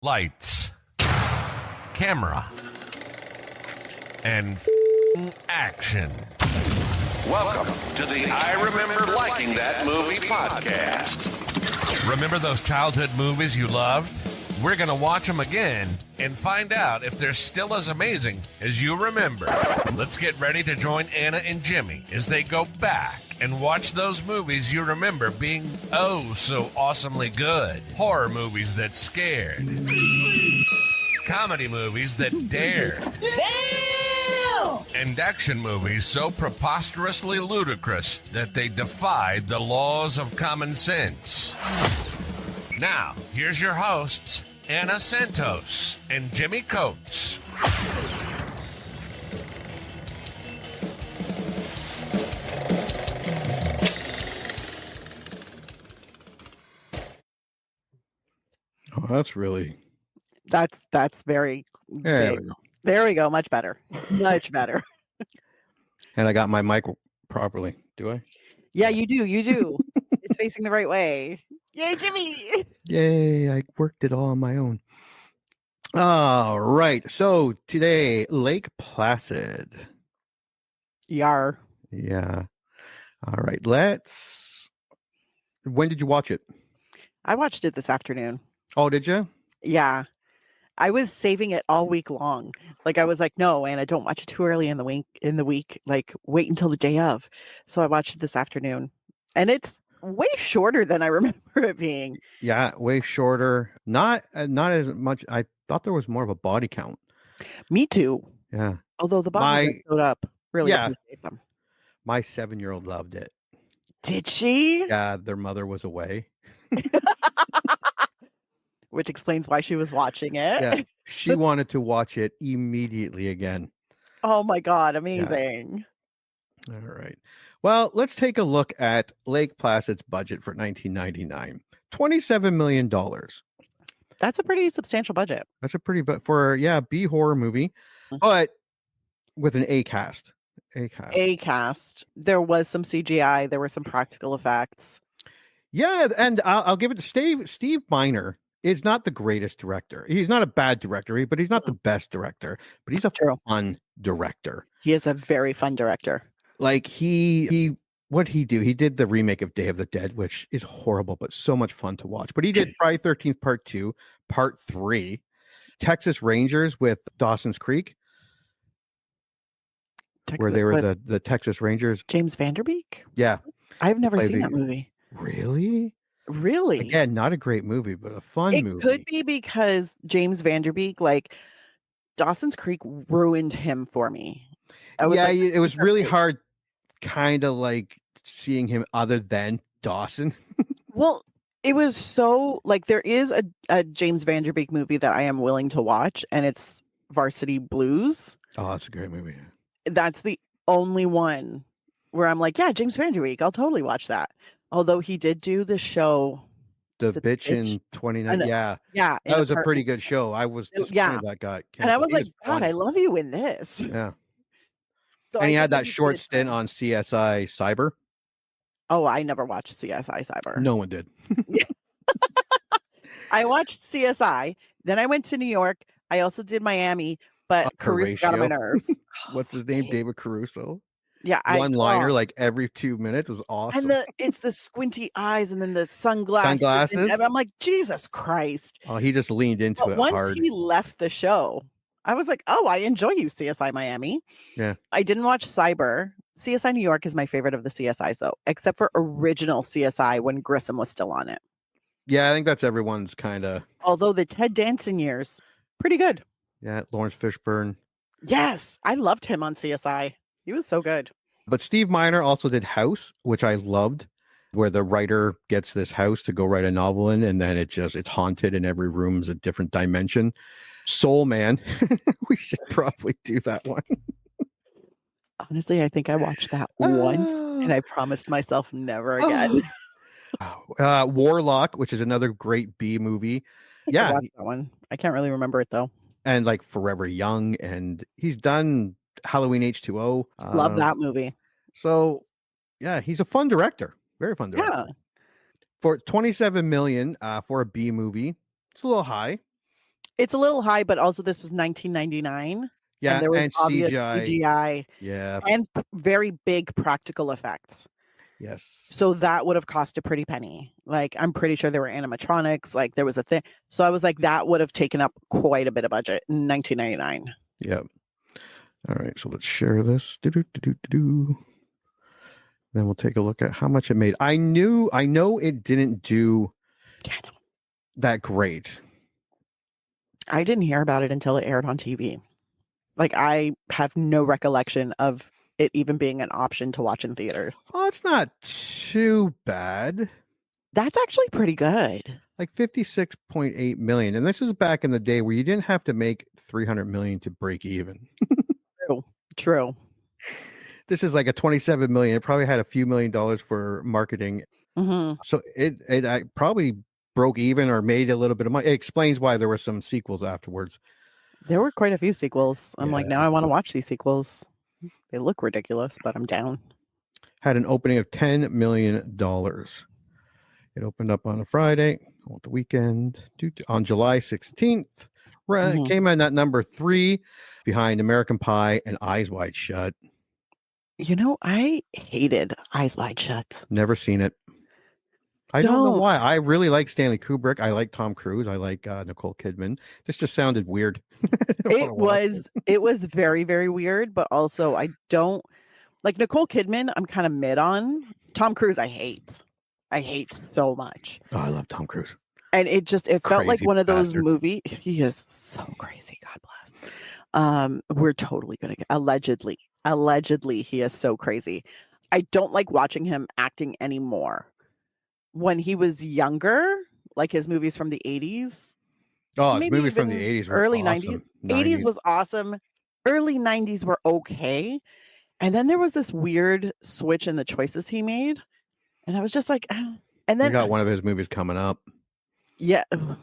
Lights, camera, and action. Welcome to the I Remember Liking That Movie podcast. Remember those childhood movies you loved? We're going to watch them again and find out if they're still as amazing as you remember. Let's get ready to join Anna and Jimmy as they go back and watch those movies you remember being oh so awesomely good. Horror movies that scared. Comedy movies that dared. And action movies so preposterously ludicrous that they defied the laws of common sense. Now, here's your hosts, Anna Santos and Jimmy Coates. Oh, that's really... That's very There big. we go. There we go. Much better. Much better. And I got my mic properly. Do I? Yeah, you do. You do. It's facing the right way. Yay, Jimmy. Yay, I worked it all on my own. All right. So today, Lake Placid. Yar. Yeah. All right. When did you watch it? I watched it this afternoon. Oh, did you? Yeah. I was saving it all week long. Like I was like, no, Anna, don't watch it too early in the week. Like wait until the day of. So I watched it this afternoon. And it's way shorter than I remember it being. Yeah, way shorter. Not as much. I thought there was more of a body count. Me too. Yeah. Although the bodies that showed up really appreciate them. My 7-year-old loved it. Did she? Yeah, their mother was away. Which explains why she was watching it. Yeah, she wanted to watch it immediately again. Oh my God, amazing. Yeah. All right. Well, let's take a look at Lake Placid's budget for 1999. $27 million. That's a pretty substantial budget. That's a pretty, but for, B horror movie, but with an A cast. A cast. There was some CGI. There were some practical effects. Yeah, and I'll give it to Steve Miner. Is not the greatest director. He's not a bad director, but he's not the best director. But he's a fun director. He is a very fun director. Like what he do? He did the remake of Day of the Dead, which is horrible, but so much fun to watch. But he did Friday 13th Part 2, Part 3, Texas Rangers with Dawson's Creek, where they were the Texas Rangers. James Vanderbeek? Yeah. I've never seen that movie. Really? Really? Again, not a great movie, but a fun movie. It could be because James Vanderbeek, like Dawson's Creek ruined him for me. It was really hard kind of like seeing him other than Dawson. Well, it was so like there is a James Vanderbeek movie that I am willing to watch, and it's Varsity Blues. Oh, that's a great movie. That's the only one where I'm like, yeah, James Vanderbeek, I'll totally watch that. Although he did do the show, The Bitch in 29. Yeah. Yeah. That was a pretty good show. I was disappointed that got canceled. And I was like, God, I love you in this. Yeah. So and he had that short stint on CSI Cyber. Oh, I never watched CSI Cyber. No one did. I watched CSI. Then I went to New York. I also did Miami, but Caruso got on my nerves. What's his name? David Caruso. Yeah, one-liner like every 2 minutes was awesome. And it's the squinty eyes and then the sunglasses. And I'm like, Jesus Christ. Oh, he just leaned into it once hard. He left the show, I was like, oh, I enjoy you, CSI Miami. Yeah. I didn't watch Cyber. CSI New York is my favorite of the CSIs, though, except for original CSI when Grissom was still on it. Yeah, I think that's everyone's kind of... Although the Ted Danson years, pretty good. Yeah, Lawrence Fishburne. Yes, I loved him on CSI. He was so good. But Steve Miner also did House, which I loved, where the writer gets this house to go write a novel in, and then it's haunted and every room's a different dimension. Soul Man. We should probably do that one. Honestly, I think I watched that once and I promised myself never again. Warlock, which is another great B movie. I watched that one. I can't really remember it though. And like Forever Young, and he's done Halloween H2O. Love that movie. So yeah, he's a fun director. Very fun director. Yeah. For $27 million for a B movie, it's a little high. It's a little high, but also this was 1999, and Yeah, there was and obvious CGI. CGI Yeah. and very big practical effects. Yes. So that would have cost a pretty penny. Like, I'm pretty sure there were animatronics, like there was a thing. So I was like, that would have taken up quite a bit of budget in 1999. Yep. All right, so let's share this. Do. Then we'll take a look at how much it made. I know it didn't do Yeah, I know. that great. I didn't hear about it until it aired on TV. Like, I have no recollection of it even being an option to watch in theaters. Oh, it's not too bad. That's actually pretty good. Like 56.8 million. And this is back in the day where you didn't have to make 300 million to break even. True. This is like a 27 million. It probably had a few $1,000,000 for marketing. Mm-hmm. So it probably broke even or made a little bit of money. It explains why there were some sequels afterwards. There were quite a few sequels. I'm like, Yeah. now I want to watch these sequels. They look ridiculous, but I'm down. Had an opening of $10 million. It opened up on a Friday, on the weekend, on July 16th. Mhm. Came in at number 3 behind American Pie and Eyes Wide Shut. You know, I hated Eyes Wide Shut. Never seen it. I don't know why. I really like Stanley Kubrick. I like Tom Cruise. I like Nicole Kidman. This just sounded weird. It was very, very weird, but also I don't like Nicole Kidman. I'm kind of mid on. Tom Cruise. I hate so much. Oh, I love Tom Cruise. And it felt like Crazy one of those bastard. movies. He is so crazy. God bless. We're totally gonna get allegedly he is so crazy. I don't like watching him acting anymore. When he was younger, like his movies from the 80s. Oh, his Maybe movies from the even 80s were early awesome. 90s was awesome. Early 90s were okay. And then there was this weird switch in the choices he made. And I was just like, and We then got one of his movies coming up yeah. a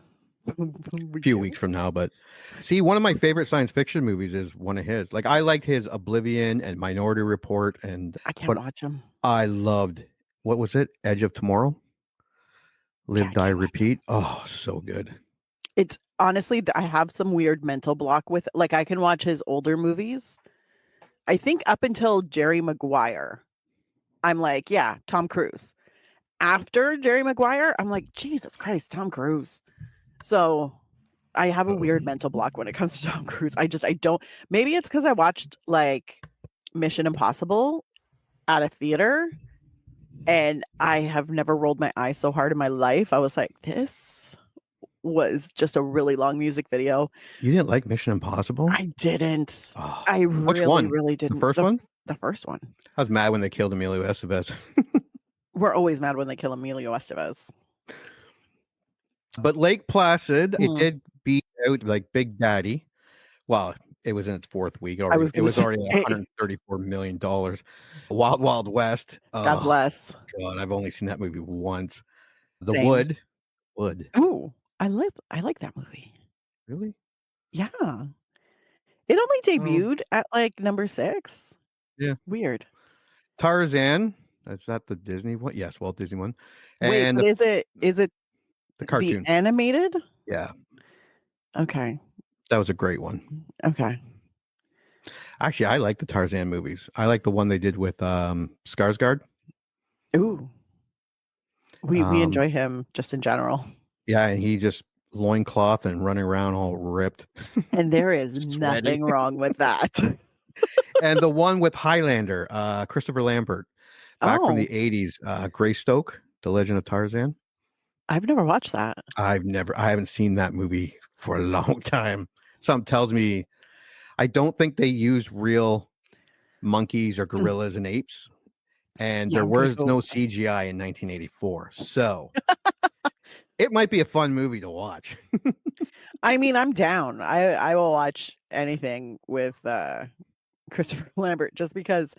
few weeks from now. But see, one of my favorite science fiction movies is one of his. Like, I liked his Oblivion and Minority Report, and I can't watch him. I loved, what was it? Edge of Tomorrow? Live, Die, Repeat. Oh, so good. It's honestly, I have some weird mental block with, like, I can watch his older movies. I think up until Jerry Maguire, I'm like, yeah, Tom Cruise. After Jerry Maguire, I'm like, Jesus Christ, Tom Cruise. So I have a weird mental block when it comes to Tom Cruise. I don't, maybe it's because I watched like Mission Impossible at a theater and I have never rolled my eyes so hard in my life. I was like, this was just a really long music video. You didn't like Mission Impossible? I didn't. Oh, I which really, one? really didn't. The first one? The first one. I was mad when they killed Emilio Estevez. We're always mad when they kill Emilio Estevez. But Lake Placid, it did beat out like Big Daddy. Well, it was in its 4th week. It was already $134 million. Wild Wild West. God bless. God, I've only seen that movie once. The Same. Wood. Ooh, I like that movie. Really? Yeah. It only debuted at like number 6. Yeah. Weird. Tarzan. That's not the Disney one. Yes, Walt Disney one. Wait, And but is it the cartoon? The animated? Yeah. Okay. That was a great one. Okay. Actually, I like the Tarzan movies. I like the one they did with Skarsgård. Ooh. We enjoy him just in general. Yeah, and he just loincloth and running around all ripped. And there is nothing wrong with that. And the one with Highlander, Christopher Lambert, back from the 80s, Greystoke, The Legend of Tarzan. I've never watched that. I haven't seen that movie for a long time. Something tells me I don't think they used real monkeys or gorillas and apes. And there was no CGI in 1984. So it might be a fun movie to watch. I mean, I'm down. I will watch anything with Christopher Lambert just because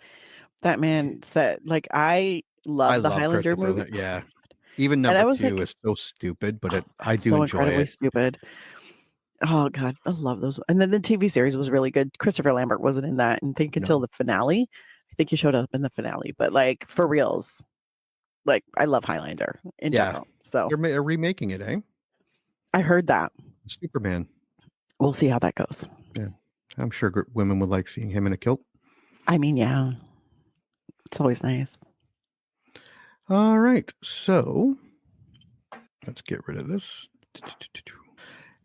that man said, like, I love the Highlander movie. Yeah. Even number 2 is so stupid, but I do enjoy incredibly it. Stupid. Oh God, I love those. And then the TV series was really good. Christopher Lambert wasn't in that, and until the finale. I think he showed up in the finale, but like for reals, like I love Highlander in general. So they're remaking it, eh? I heard that. Superman. We'll see how that goes. Yeah, I'm sure women would like seeing him in a kilt. I mean, yeah, it's always nice. All right, so let's get rid of this.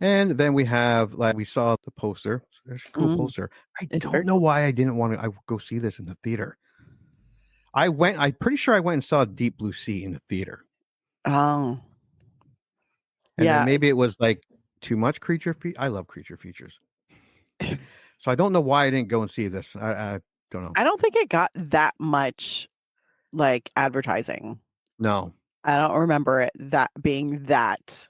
And then we have, like, we saw the poster. There's a cool poster. I It's don't very know why I didn't want to go see this in the theater. I'm pretty sure I went and saw Deep Blue Sea in the theater. Oh, And yeah. then maybe it was like too much creature feature. I love creature features. So I don't know why I didn't go and see this. I don't know. I don't think it got that much like advertising. No. I don't remember it that being that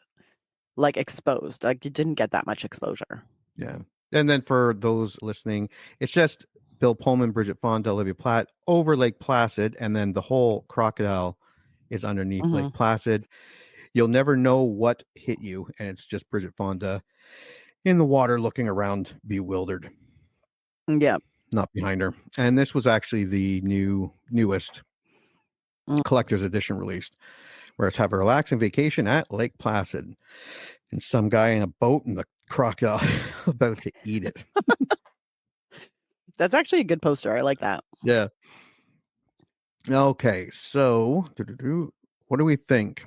like exposed. Like it didn't get that much exposure. Yeah. And then for those listening, it's just Bill Pullman, Bridget Fonda, Olivia Platt over Lake Placid, and then the whole crocodile is underneath Lake Placid. You'll never know what hit you, and it's just Bridget Fonda in the water looking around, bewildered. Yeah. Not behind her. And this was actually the newest collector's edition released, where it's have a relaxing vacation at Lake Placid, and some guy in a boat and the crocodile about to eat it. That's actually a good poster. I like that. Yeah. Okay, so what do we think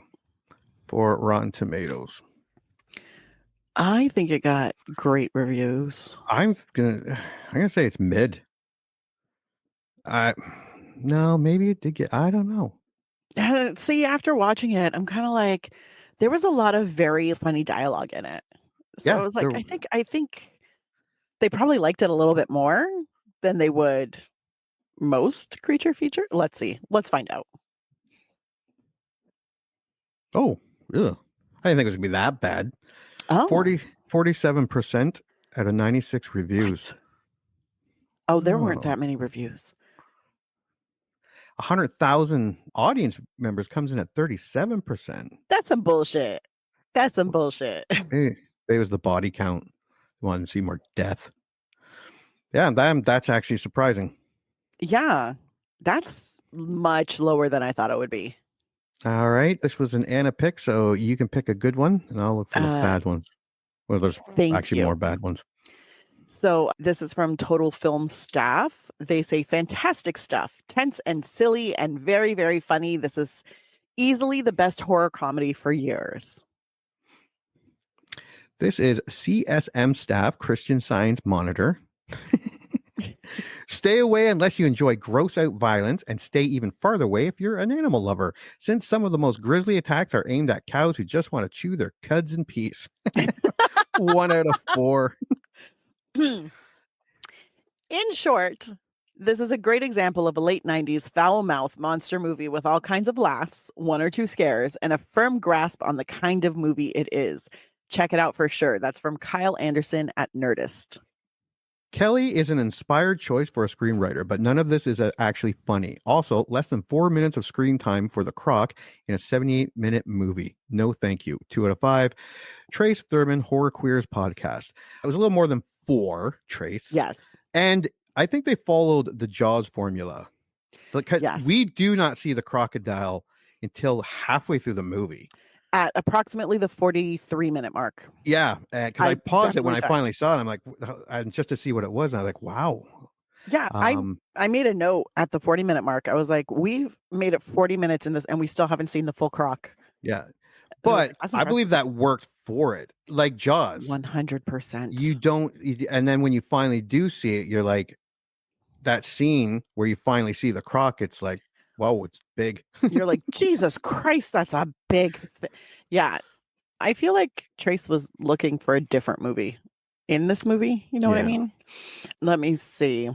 for Rotten Tomatoes? I think it got great reviews. I'm gonna say it's mid. No, maybe it did get. I don't know. See, after watching it, I'm kind of like, there was a lot of very funny dialogue in it. So Yeah, I was like, I think they probably liked it a little bit more than they would most creature feature. Let's see. Let's find out. Oh, yeah. I didn't think it was gonna be that bad. Oh, 47% out of 96 reviews. What? Oh, there weren't that many reviews. 100,000 audience members comes in at 37%. That's some bullshit. That's some bullshit. Maybe it was the body count. Wanted to see more death. Yeah, that's actually surprising. Yeah, that's much lower than I thought it would be. All right, this was an Anna pick, so you can pick a good one, and I'll look for the bad ones. Well, there's actually more bad ones. So this is from Total Film Staff. They say fantastic stuff, tense and silly and very, very funny. This is easily the best horror comedy for years. This is CSM Staff, Christian Science Monitor. Stay away unless you enjoy gross out violence, and stay even farther away if you're an animal lover, since some of the most grisly attacks are aimed at cows who just want to chew their cuds in peace. 1 out of 4. In short, this is a great example of a late 90s foul-mouthed monster movie with all kinds of laughs, 1 or 2 scares, and a firm grasp on the kind of movie it is. Check it out for sure. That's from Kyle Anderson at Nerdist. Kelly is an inspired choice for a screenwriter, but none of this is actually funny. Also, less than 4 minutes of screen time for the croc in a 78-minute movie. No, thank you. 2 out of 5. Trace Thurman, Horror Queers podcast. It was a little more than 4, Trace. Yes. And I think they followed the Jaws formula. Yes. We do not see the crocodile until halfway through the movie. At approximately the 43-minute mark. Yeah, because I paused it when I finally saw it. I'm like, just to see what it was. And I was like, wow. Yeah, I made a note at the 40-minute mark. I was like, we've made it 40 minutes in this, and we still haven't seen the full croc. Yeah, but I believe that worked for it. Like Jaws. 100%. You don't, and then when you finally do see it, you're like, that scene where you finally see the croc, it's like, whoa, it's big. You're like, Jesus Christ, that's a big thing. Yeah. I feel like Trace was looking for a different movie in this movie. You know what I mean? Let me see.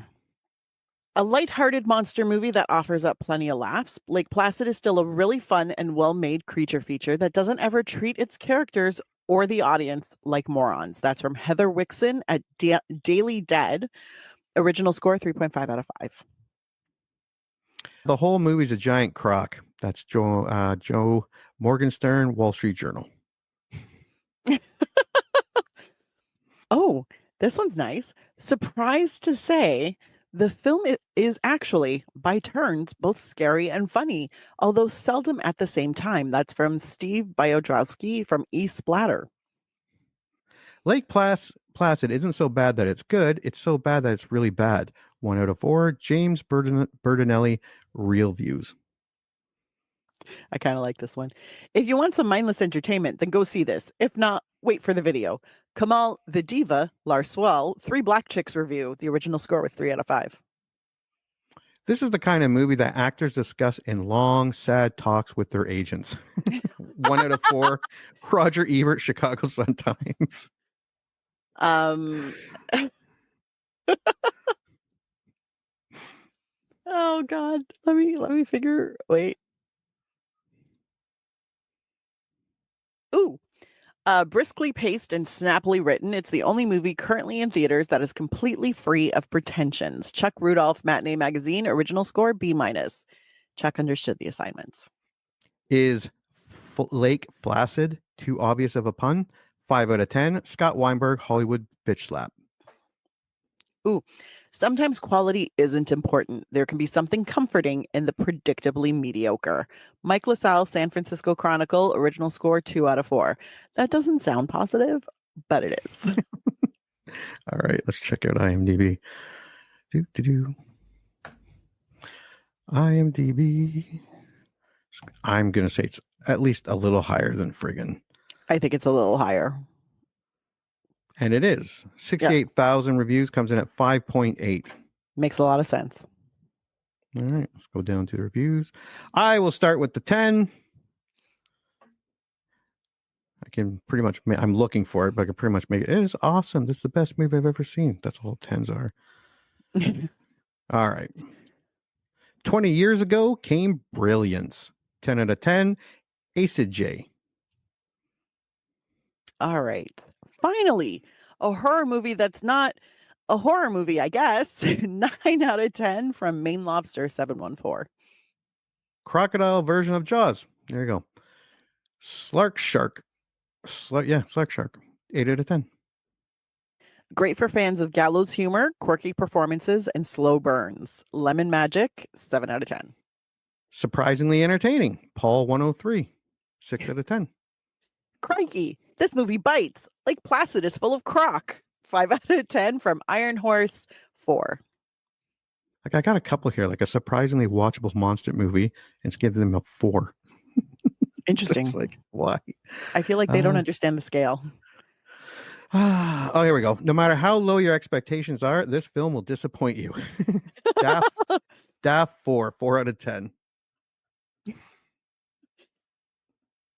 A lighthearted monster movie that offers up plenty of laughs. Lake Placid is still a really fun and well-made creature feature that doesn't ever treat its characters or the audience like morons. That's from Heather Wixon at Daily Dead. Original score, 3.5 out of 5. The whole movie's a giant crock. That's Joe Morgenstern, Wall Street Journal. Oh, this one's nice. Surprised to say, the film is actually, by turns, both scary and funny, although seldom at the same time. That's from Steve Biodrowski from eSplatter. Lake Placid isn't so bad that it's good. It's so bad that it's really bad. 1 out of 4. James Bertinelli, Real Views. I kind of like this one. If you want some mindless entertainment, then go see this. If not, wait for the video. Kamal the Diva, Lars Swell, 3 Black Chicks review. The original score was 3 out of 5. This is the kind of movie that actors discuss in long, sad talks with their agents. 1 out of 4. Roger Ebert, Chicago Sun-Times. Oh God. Let me figure. Wait. Ooh. Briskly paced and snappily written, it's the only movie currently in theaters that is completely free of pretensions. Chuck Rudolph, Matinee Magazine, original score B-. Chuck understood the assignments. Is Lake Placid too obvious of a pun? 5 out of 10. Scott Weinberg, Hollywood Bitch Slap. Ooh, sometimes quality isn't important. There can be something comforting in the predictably mediocre. Mike LaSalle, San Francisco Chronicle, original score 2 out of 4. That doesn't sound positive, but it is. All right, let's check out IMDb. IMDb. I'm going to say it's at least a little higher than friggin'. I think it's a little higher. And it is. 68,000 reviews, comes in at 5.8. Makes a lot of sense. All right, let's go down to the reviews. I will start with the 10. I can pretty much, I'm looking for it, but I can pretty much make it. It is awesome. This is the best movie I've ever seen. That's all 10s are. All right. 20 years ago came Brilliance. 10 out of 10. Acid J. All right. Finally, a horror movie that's not a horror movie, I guess. 9 out of 10 from Maine Lobster 714. Crocodile version of Jaws. There you go. Slark Shark. Slark Shark. 8 out of 10. Great for fans of gallows humor, quirky performances, and slow burns. Lemon Magic 7 out of 10. Surprisingly entertaining. Paul 103. 6 out of 10. Crikey, this movie bites. Lake Placid is full of croc. 5 out of 10 from Iron Horse 4. Like I got a couple here, like a surprisingly watchable monster movie, and it's giving them a 4. Interesting. It's like, why? I feel like they don't understand the scale. Oh, here we go. No matter how low your expectations are, this film will disappoint you. Daft 4 out of 10.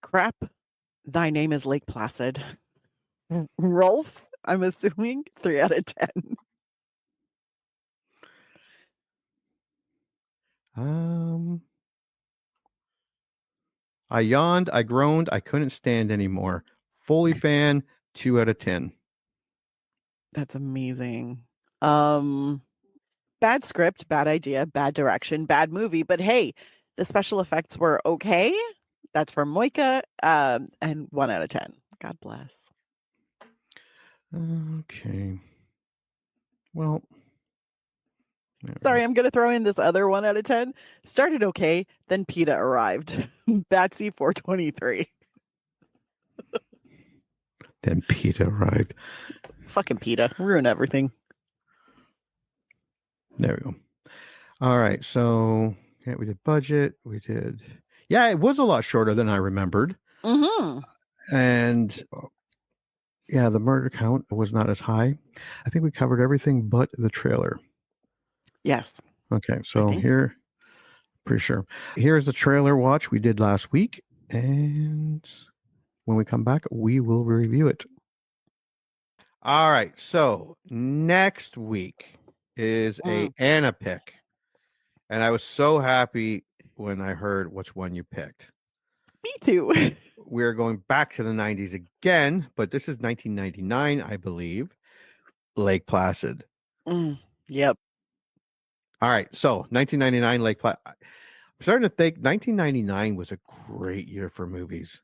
Crap. Thy name is Lake Placid. Rolf, I'm assuming 3 out of 10. I yawned, I groaned, I couldn't stand anymore. Fully fan, 2 out of 10. That's amazing. Bad script, bad idea, bad direction, bad movie, but hey, the special effects were okay. That's from Moika, and 1 out of 10. God bless. Okay. Well, sorry, I'm going to throw in this other 1 out of 10. Started okay, then PETA arrived. Batsy 423. Then PETA arrived. Fucking PETA. Ruin everything. There we go. All right. So, yeah, we did budget. We did. Yeah, it was a lot shorter than I remembered. Mm-hmm. And yeah, the murder count was not as high. I think we covered everything but the trailer. Yes. Okay. So here, pretty sure. Here's the trailer watch we did last week. And when we come back, we will review it. All right. So next week is a Anna pick. And I was so happy when I heard which one you picked. Me too. We're going back to the 90s again, but this is 1999, I believe. Lake Placid. Yep. All right. So 1999 Lake Placid. I'm starting to think 1999 was a great year for movies.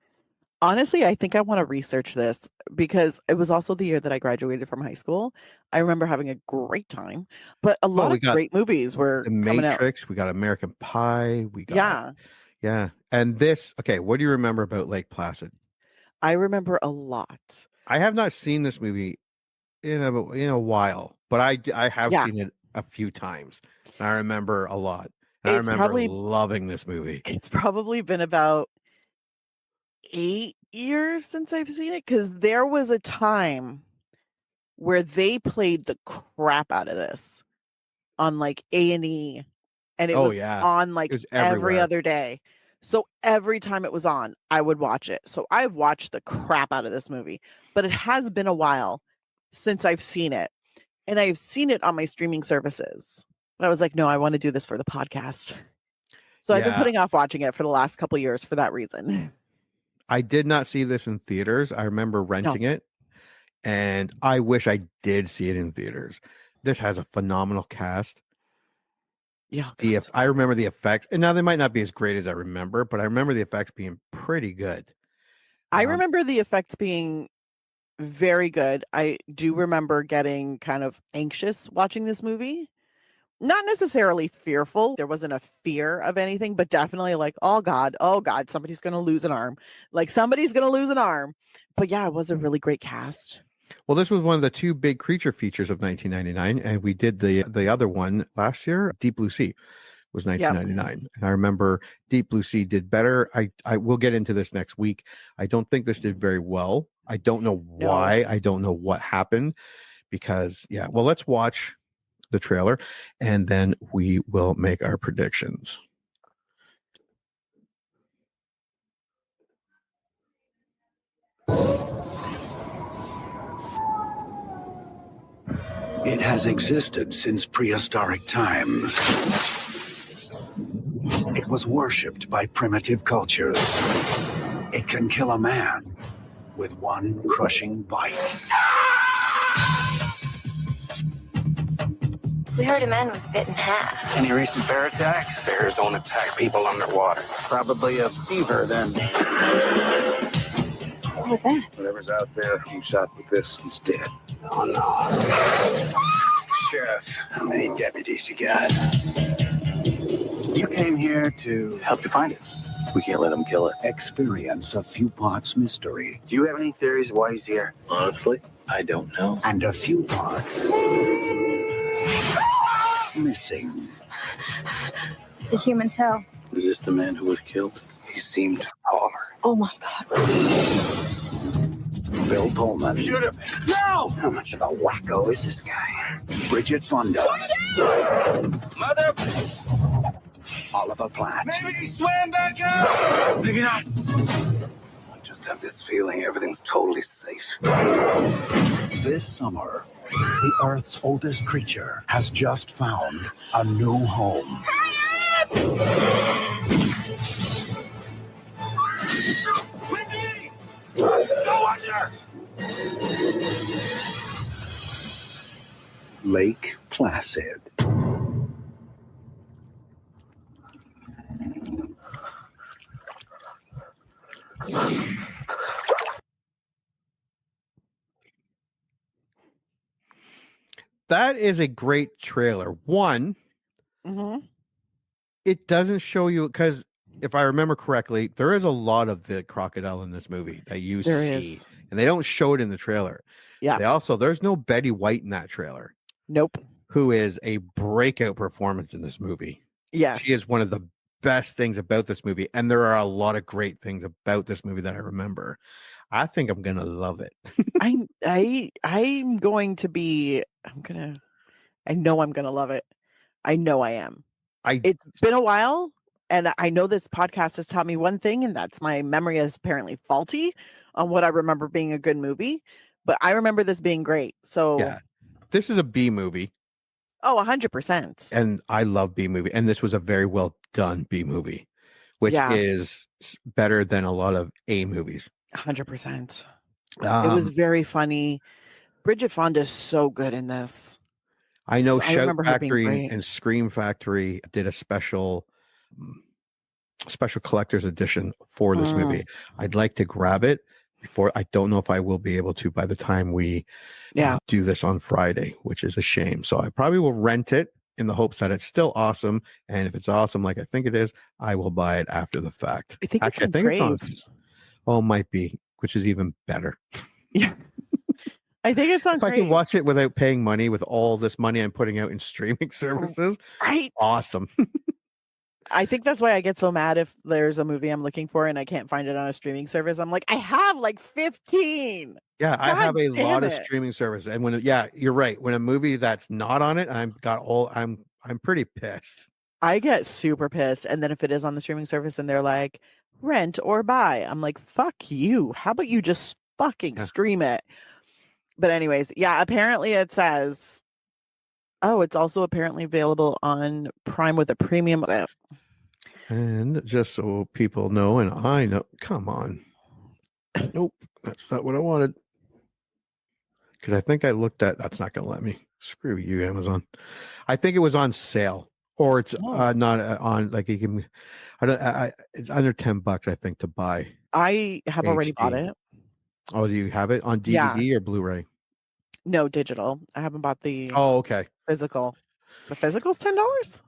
Honestly, I think I want to research this because it was also the year that I graduated from high school. I remember having a great time, but a lot of great movies were The coming out. Matrix. We got American Pie. We got yeah. And this. Okay, what do you remember about Lake Placid? I remember a lot. I have not seen this movie in a while, but I have Yeah. seen it a few times. And I remember a lot. And I It's remember probably loving this movie. it's probably been about 8 years since I've seen it, because there was a time where they played the crap out of this on, like, A&E, and it Oh was yeah. on, It like, was every everywhere. other day. So every time it was on, I would watch it. So I've watched the crap out of this movie, but it has been a while since I've seen it, and I've seen it on my streaming services. And I was like, "No, I wanna do this for the podcast." So I've been Yeah. putting off watching it for the last couple years for that reason. I did not see this in theaters. I remember No. renting it, and I wish I did see it in theaters. This has a phenomenal cast. Yeah, God, so I remember the effects, and now they might not be as great as I remember, but I remember the effects being pretty good. I remember the effects being very good. I do remember getting kind of anxious watching this movie. Not necessarily fearful. There wasn't a fear of anything, but definitely like, oh God, somebody's going to lose an arm. Like somebody's going to lose an arm. But yeah, it was a really great cast. Well, this was one of the two big creature features of 1999, and we did the other one last year. Deep Blue Sea was Yep. 1999, and I remember Deep Blue Sea did better. I will get into this next week. I don't think this did very well. I don't know why. I don't know what happened because yeah. Well, let's watch the trailer, and then we will make our predictions. It has existed since prehistoric times. It was worshipped by primitive cultures. It can kill a man with one crushing bite. We heard a man was bit in half. Any recent bear attacks? Bears don't attack people underwater. Probably a fever then. What was that? Whatever's out there being shot with this is dead. Oh no. Sheriff, How many deputies you got? you came here to help you find it. We can't let him kill it. Experience a few parts mystery Do you have any theories why he's here? Honestly, I don't know. And a few parts missing. It's a human toe. Is this the man who was killed? He seemed taller. Oh my God. Bill Pullman. Shoot him! No! How much of a wacko is this guy? Bridget Fonda. Mother! Oliver Platt. Maybe he swam back out! Maybe not. I just have this feeling everything's totally safe. This summer, the Earth's oldest creature has just found a new home. Wendy! Go under! Lake Placid. That is a great trailer. One, Mm-hmm. it doesn't show you because if I remember correctly, there is a lot of the crocodile in this movie that you There see, is. and they don't show it in the trailer. Yeah. There's no Betty White in that trailer, Nope. who is a breakout performance in this movie. Yes. She is one of the best things about this movie, and there are a lot of great things about this movie that I remember. I think I'm gonna love it. I'm going to be. I know I'm gonna love it. I know I am. It's been a while, and I know this podcast has taught me one thing, and that's my memory is apparently faulty on what I remember being a good movie. But I remember this being great. So Yeah, this is a B movie, 100%. and I love B movie, and this was a very well done B movie, which Yeah. is better than a lot of A movies. 100%. It was very funny. Bridget Fonda is so good in this. I know I Shout remember her being Factory great. and Scream Factory did a special collector's edition for this movie. I'd like to grab it before. I don't know if I will be able to by the time we do this on Friday, which is a shame. So I probably will rent it in the hopes that it's still awesome. And if it's awesome, like I think it is, I will buy it after the fact. I think Actually, it's on. Oh, it might be, which is even better. Yeah. I think it's on If I can Crave. watch it without paying money with all this money I'm putting out in streaming services, Right. awesome. I think that's why I get so mad if there's a movie I'm looking for and I can't find it on a streaming service. I'm like, I have like 15. Yeah, I have a damn lot of it. streaming services, and you're right. When a movie that's not on it, I'm pretty pissed. I get super pissed. And then if it is on the streaming service and they're like, rent or buy, I'm like, fuck you. How about you just fucking stream it? But anyways, yeah, apparently it says, oh, it's also apparently available on Prime with a premium. And just so people know, and I know, come on. Nope, that's not what I wanted. Because I think I looked at, that's not going to let me. Screw you, Amazon. I think it was on sale. Or it's not on, like you can, it's under $10, I think, to buy. I have already bought it. Oh, do you have it on DVD or Blu-ray? No, digital. I haven't bought the okay. Physical. The physical's $10?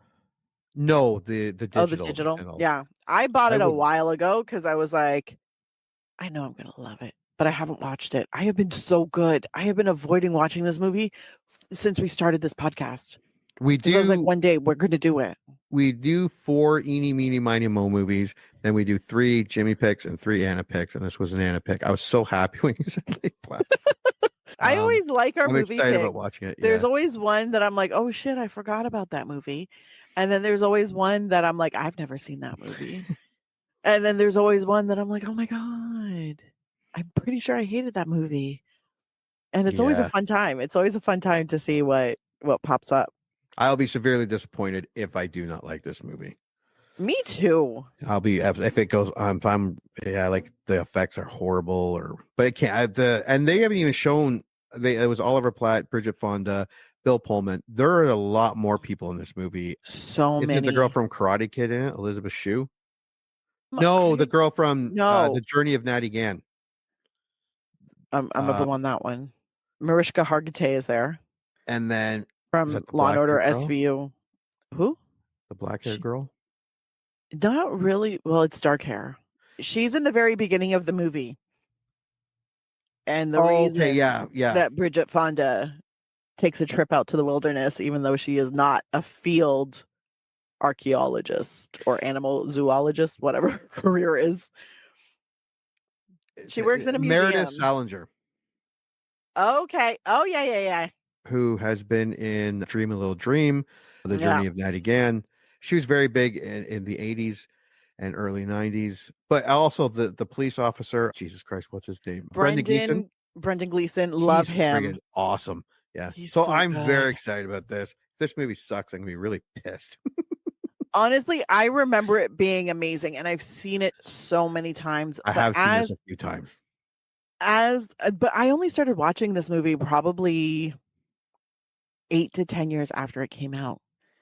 No, the digital. Oh, the digital. Yeah. I bought it a while ago because I was like, I know I'm gonna love it, but I haven't watched it. I have been so good. I have been avoiding watching this movie since we started this podcast. We do. I was like, one day we're gonna do it. We do 4 Eeny, Meeny, Miny, Mo movies. Then we do 3 Jimmy picks and 3 Anna picks, and this was an Anna pick. I was so happy when you said Lake Placid. I always like our I'm movie excited picks. about watching it. There's always one that I'm like, oh shit, I forgot about that movie. And then there's always one that I'm like, I've never seen that movie. And then there's always one that I'm like, oh my God, I'm pretty sure I hated that movie. And it's always a fun time. It's always a fun time to see what pops up. I'll be severely disappointed if I do not like this movie. Me too. I'll be, if it goes, if I'm, like the effects are horrible but it can't, and they haven't even shown, it was Oliver Platt, Bridget Fonda, Bill Pullman. There are a lot more people in this movie. So Isn't many. it the girl from Karate Kid in it, Elizabeth Shue? No, the girl from The Journey of Natty Gann. I'm up on that one. Mariska Hargitay is there. And then from Law and Order SVU. Who? The black-haired girl? Not really. Well, it's dark hair. She's in the very beginning of the movie. And the reason that Bridget Fonda takes a trip out to the wilderness, even though she is not a field archaeologist or animal zoologist, whatever her career is. She works in a museum. Meredith Salinger. Okay. Oh, yeah. Who has been in Dream a Little Dream, The Journey of Natty Gann. She was very big in the 80s and early 90s. But also the police officer, Jesus Christ, what's his name? Brendan Gleeson. Love him. Awesome. Yeah. So I'm good. very excited about this. If this movie sucks, I'm going to be really pissed. Honestly, I remember it being amazing, and I've seen it so many times. I have seen this a few times. But I only started watching this movie probably 8 to 10 years after it came out.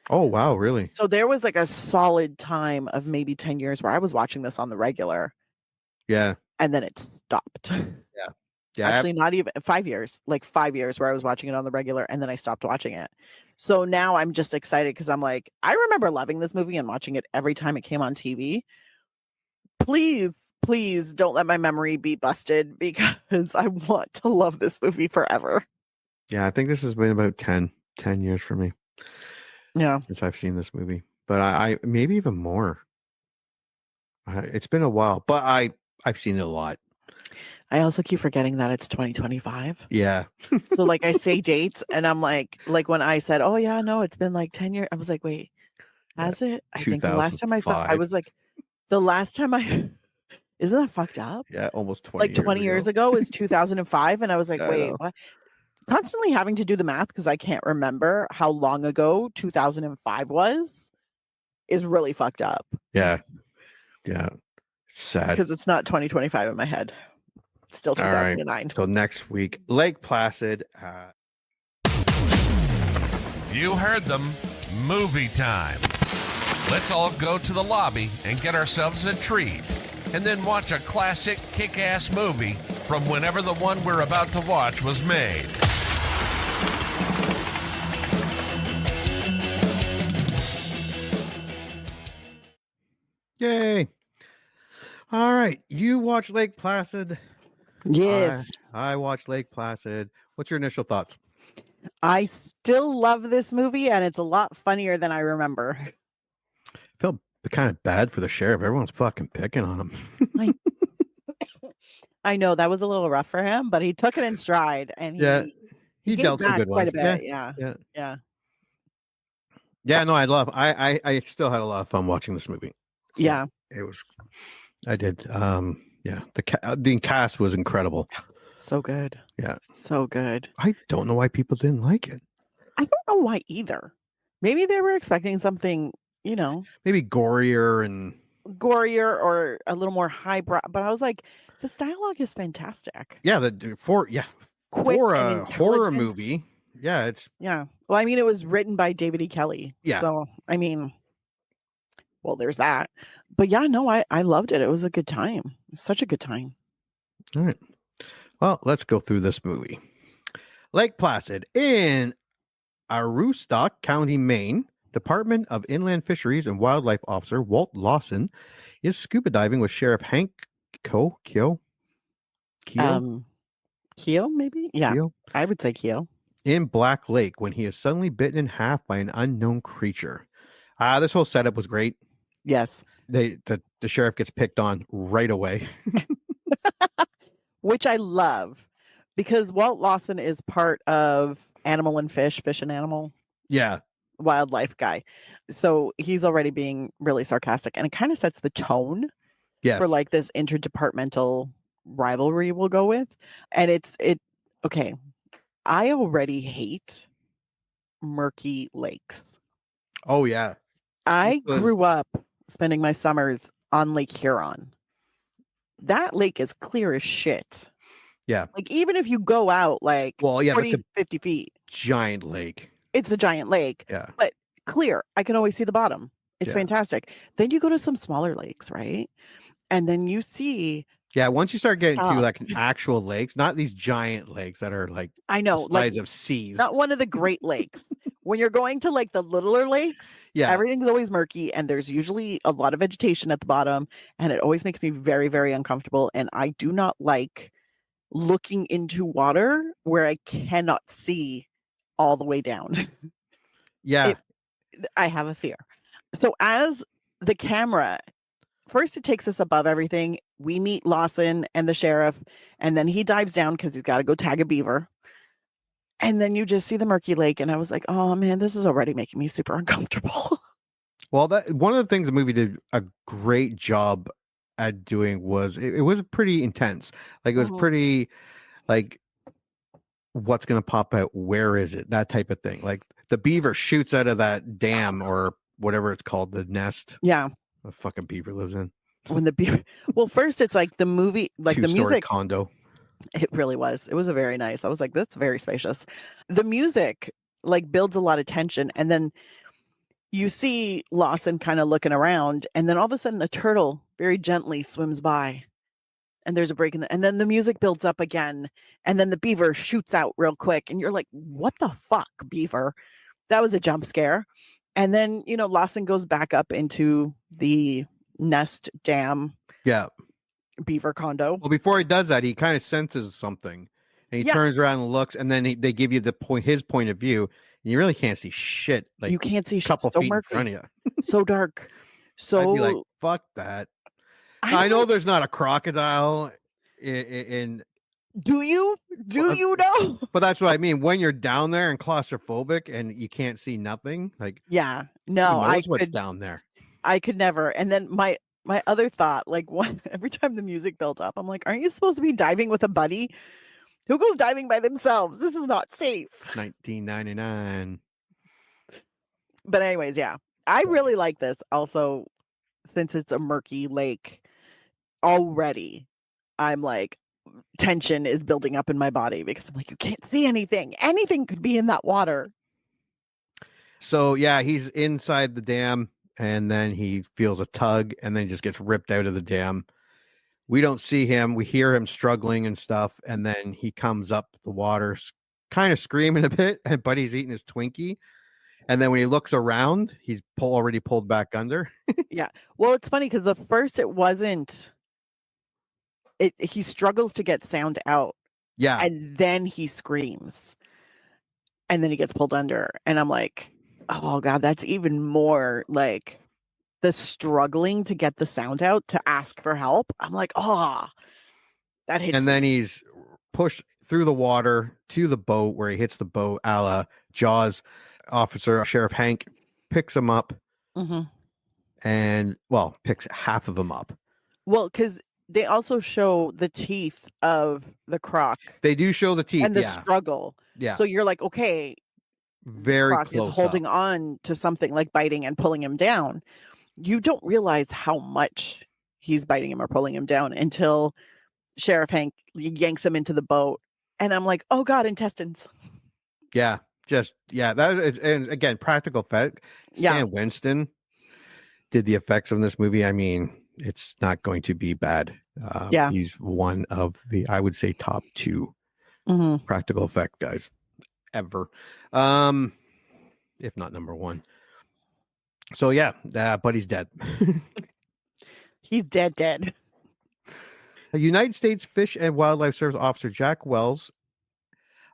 Oh, wow, really? So there was like a solid time of maybe 10 years where I was watching this on the regular. Yeah. And then it stopped. Yeah. Actually, not even 5 years, like 5 years where I was watching it on the regular and then I stopped watching it. So now I'm just excited because I'm like, I remember loving this movie and watching it every time it came on TV. Please don't let my memory be busted because I want to love this movie forever. Yeah, I think this has been about 10 years for me. Yeah. Since I've seen this movie. But I maybe even more. It's been a while, but I've seen it a lot. I also keep forgetting that it's 2025. Yeah. So like I say dates and I'm like when I said, oh yeah, no, it's been like 10 years. I was like, wait, has it? I think the last time I saw, I was like, the last time isn't that fucked up? Yeah, almost 20 like 20 years ago is 2005. And I was like, wait, what? Constantly having to do the math because I can't remember how long ago 2005 was is really fucked up. Yeah. Sad. Because it's not 2025 in my head. It's still 2009. All right. So next week, Lake Placid. You heard them. Movie time. Let's all go to the lobby and get ourselves a treat. And then watch a classic kick-ass movie from whenever the one we're about to watch was made. Yay. All right. You watch Lake Placid. Yes. I watched Lake Placid. What's your initial thoughts? I still love this movie, and it's a lot funnier than I remember. I feel kind of bad for the sheriff. Everyone's fucking picking on him. I know that was a little rough for him, but he took it in stride, and He gave dealt some back good quite ones. a bit. Yeah. No, I still had a lot of fun watching this movie. Yeah. It was, I did. The cast was incredible. So good. Yeah. So good. I don't know why people didn't like it. I don't know why either. Maybe they were expecting something, Maybe gorier and gorier or a little more highbrow. But I was like, this dialogue is fantastic. for Quick a and horror intelligent. movie. Yeah, it's Yeah. Well, I mean, it was written by David E. Kelly. Yeah. So, I mean, well, there's that. But yeah, no, I loved it. It was a good time. It was such a good time. all right. Well, let's go through this movie. Lake Placid in Aroostook County, Maine. Department of Inland Fisheries and Wildlife Officer Walt Lawson is scuba diving with Sheriff Hank Keo, maybe? Yeah. Keo? I would say Keo. In Black Lake when he is suddenly bitten in half by an unknown creature. This whole setup was great. Yes. The sheriff gets picked on right away. Which I love because Walt Lawson is part of Animal and Fish and Animal. Yeah. Wildlife guy. So he's already being really sarcastic, and it kind of sets the tone for like this interdepartmental rivalry we'll go with. And okay. I already hate murky lakes. Oh yeah. I grew up spending my summers on Lake Huron. That lake is clear as shit. Yeah. Like even if you go out like 40, 50 feet. Giant lake. It's a giant lake. Yeah. But clear. I can always see the bottom. It's fantastic. Then you go to some smaller lakes, right? And then you see. Yeah, once you start getting to like actual lakes, not these giant lakes that are like I know, the size of seas. Not one of the Great Lakes. When you're going to like the littler lakes, everything's always murky and there's usually a lot of vegetation at the bottom. And it always makes me very, very uncomfortable. And I do not like looking into water where I cannot see all the way down. Yeah. I have a fear. So as the camera, first it takes us above everything. We meet Lawson and the sheriff, and then he dives down because he's got to go tag a beaver. And then you just see the murky lake, and I was like, oh man, this is already making me super uncomfortable. Well, that one of the things the movie did a great job at doing was it was pretty intense. Like it was pretty like what's going to pop out? Where is it? That type of thing. Like the beaver shoots out of that dam or whatever it's called, the nest. Yeah. A fucking beaver lives in. When the beaver, well, first it's like the movie, like the music condo. It really was. It was a very nice. I was like, that's very spacious. The music like builds a lot of tension, and then you see Lawson kind of looking around, and then all of a sudden a turtle very gently swims by. And there's a break in and then the music builds up again. And then the beaver shoots out real quick. And you're like, what the fuck, beaver? That was a jump scare. And then, Lawson goes back up into the nest dam. Yeah. Beaver condo. Well, before he does that, he kind of senses something. And he turns around and looks. And then they give you his point of view. And you really can't see shit. Like you can't see a couple shit. feet in front of you. So dark. So I'd be like, fuck that. I know there's not a crocodile in. Do you know? But that's what I mean. When you're down there and claustrophobic and you can't see nothing, like yeah, no, what's down there. I could never. And then my other thought, like every time the music built up, I'm like, aren't you supposed to be diving with a buddy? Who goes diving by themselves? This is not safe. 1999. But anyways, yeah, I really like this. Also, since it's a murky lake. Already I'm like tension is building up in my body because I'm like, you can't see anything. Anything could be in that water. So yeah, he's inside the dam and then he feels a tug and then he just gets ripped out of the dam. We don't see him. We hear him struggling and stuff. And then he comes up the water, kind of screaming a bit, but he's eating his Twinkie. And then when he looks around, he's already pulled back under. Yeah. Well, it's funny because the first it wasn't. He struggles to get sound out. Yeah. And then he screams. And then he gets pulled under. And I'm like, oh God, that's even more like the struggling to get the sound out to ask for help. I'm like, oh, that hits And then he's pushed through the water to the boat where he hits the boat, a la Jaws. Officer Sheriff Hank picks him up hmm and, picks half of him up. Well, because they also show the teeth of the croc They do show the teeth. and the Yeah. struggle. Yeah. So you're like, okay, Very croc is close holding up. on to something, like biting and pulling him down. You don't realize how much he's biting him or pulling him down until Sheriff Hank yanks him into the boat. And I'm like, oh God, intestines. Yeah. That is, and again, practical effect. Yeah. Stan Winston did the effects of this movie. I mean, it's not going to be bad. Yeah. He's one of the, I would say, top 2 Mhm. practical effect guys ever. If not number 1. So yeah, but he's dead. He's dead. A United States Fish and Wildlife Service officer Jack Wells.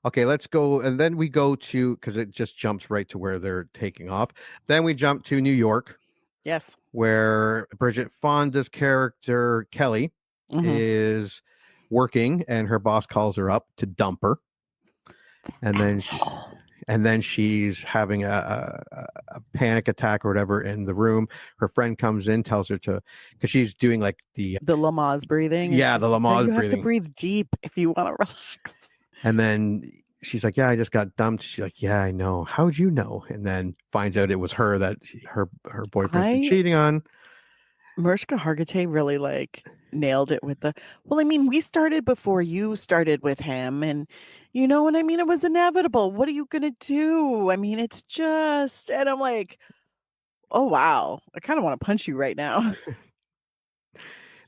Okay, let's go, and then we go to, because it just jumps right to where they're taking off. Then we jump to New York, Yes. where Bridget Fonda's character Kelly Mhm. is working, and her boss calls her up to dump her, and then she's having a panic attack or whatever in the room. Her friend comes in, tells her to, because she's doing like the Lamaze breathing. Yeah, the Lamaze you have breathing. to breathe deep if you want to relax. And then she's like, yeah, I just got dumped. She's like, yeah, I know. How'd you know? And then finds out it was her that her boyfriend's been cheating on. Mariska Hargitay really like nailed it with well, I mean, we started before you started with him, and you know what I mean? It was inevitable. What are you going to do? I mean, it's just, and I'm like, oh, wow. I kind of want to punch you right now.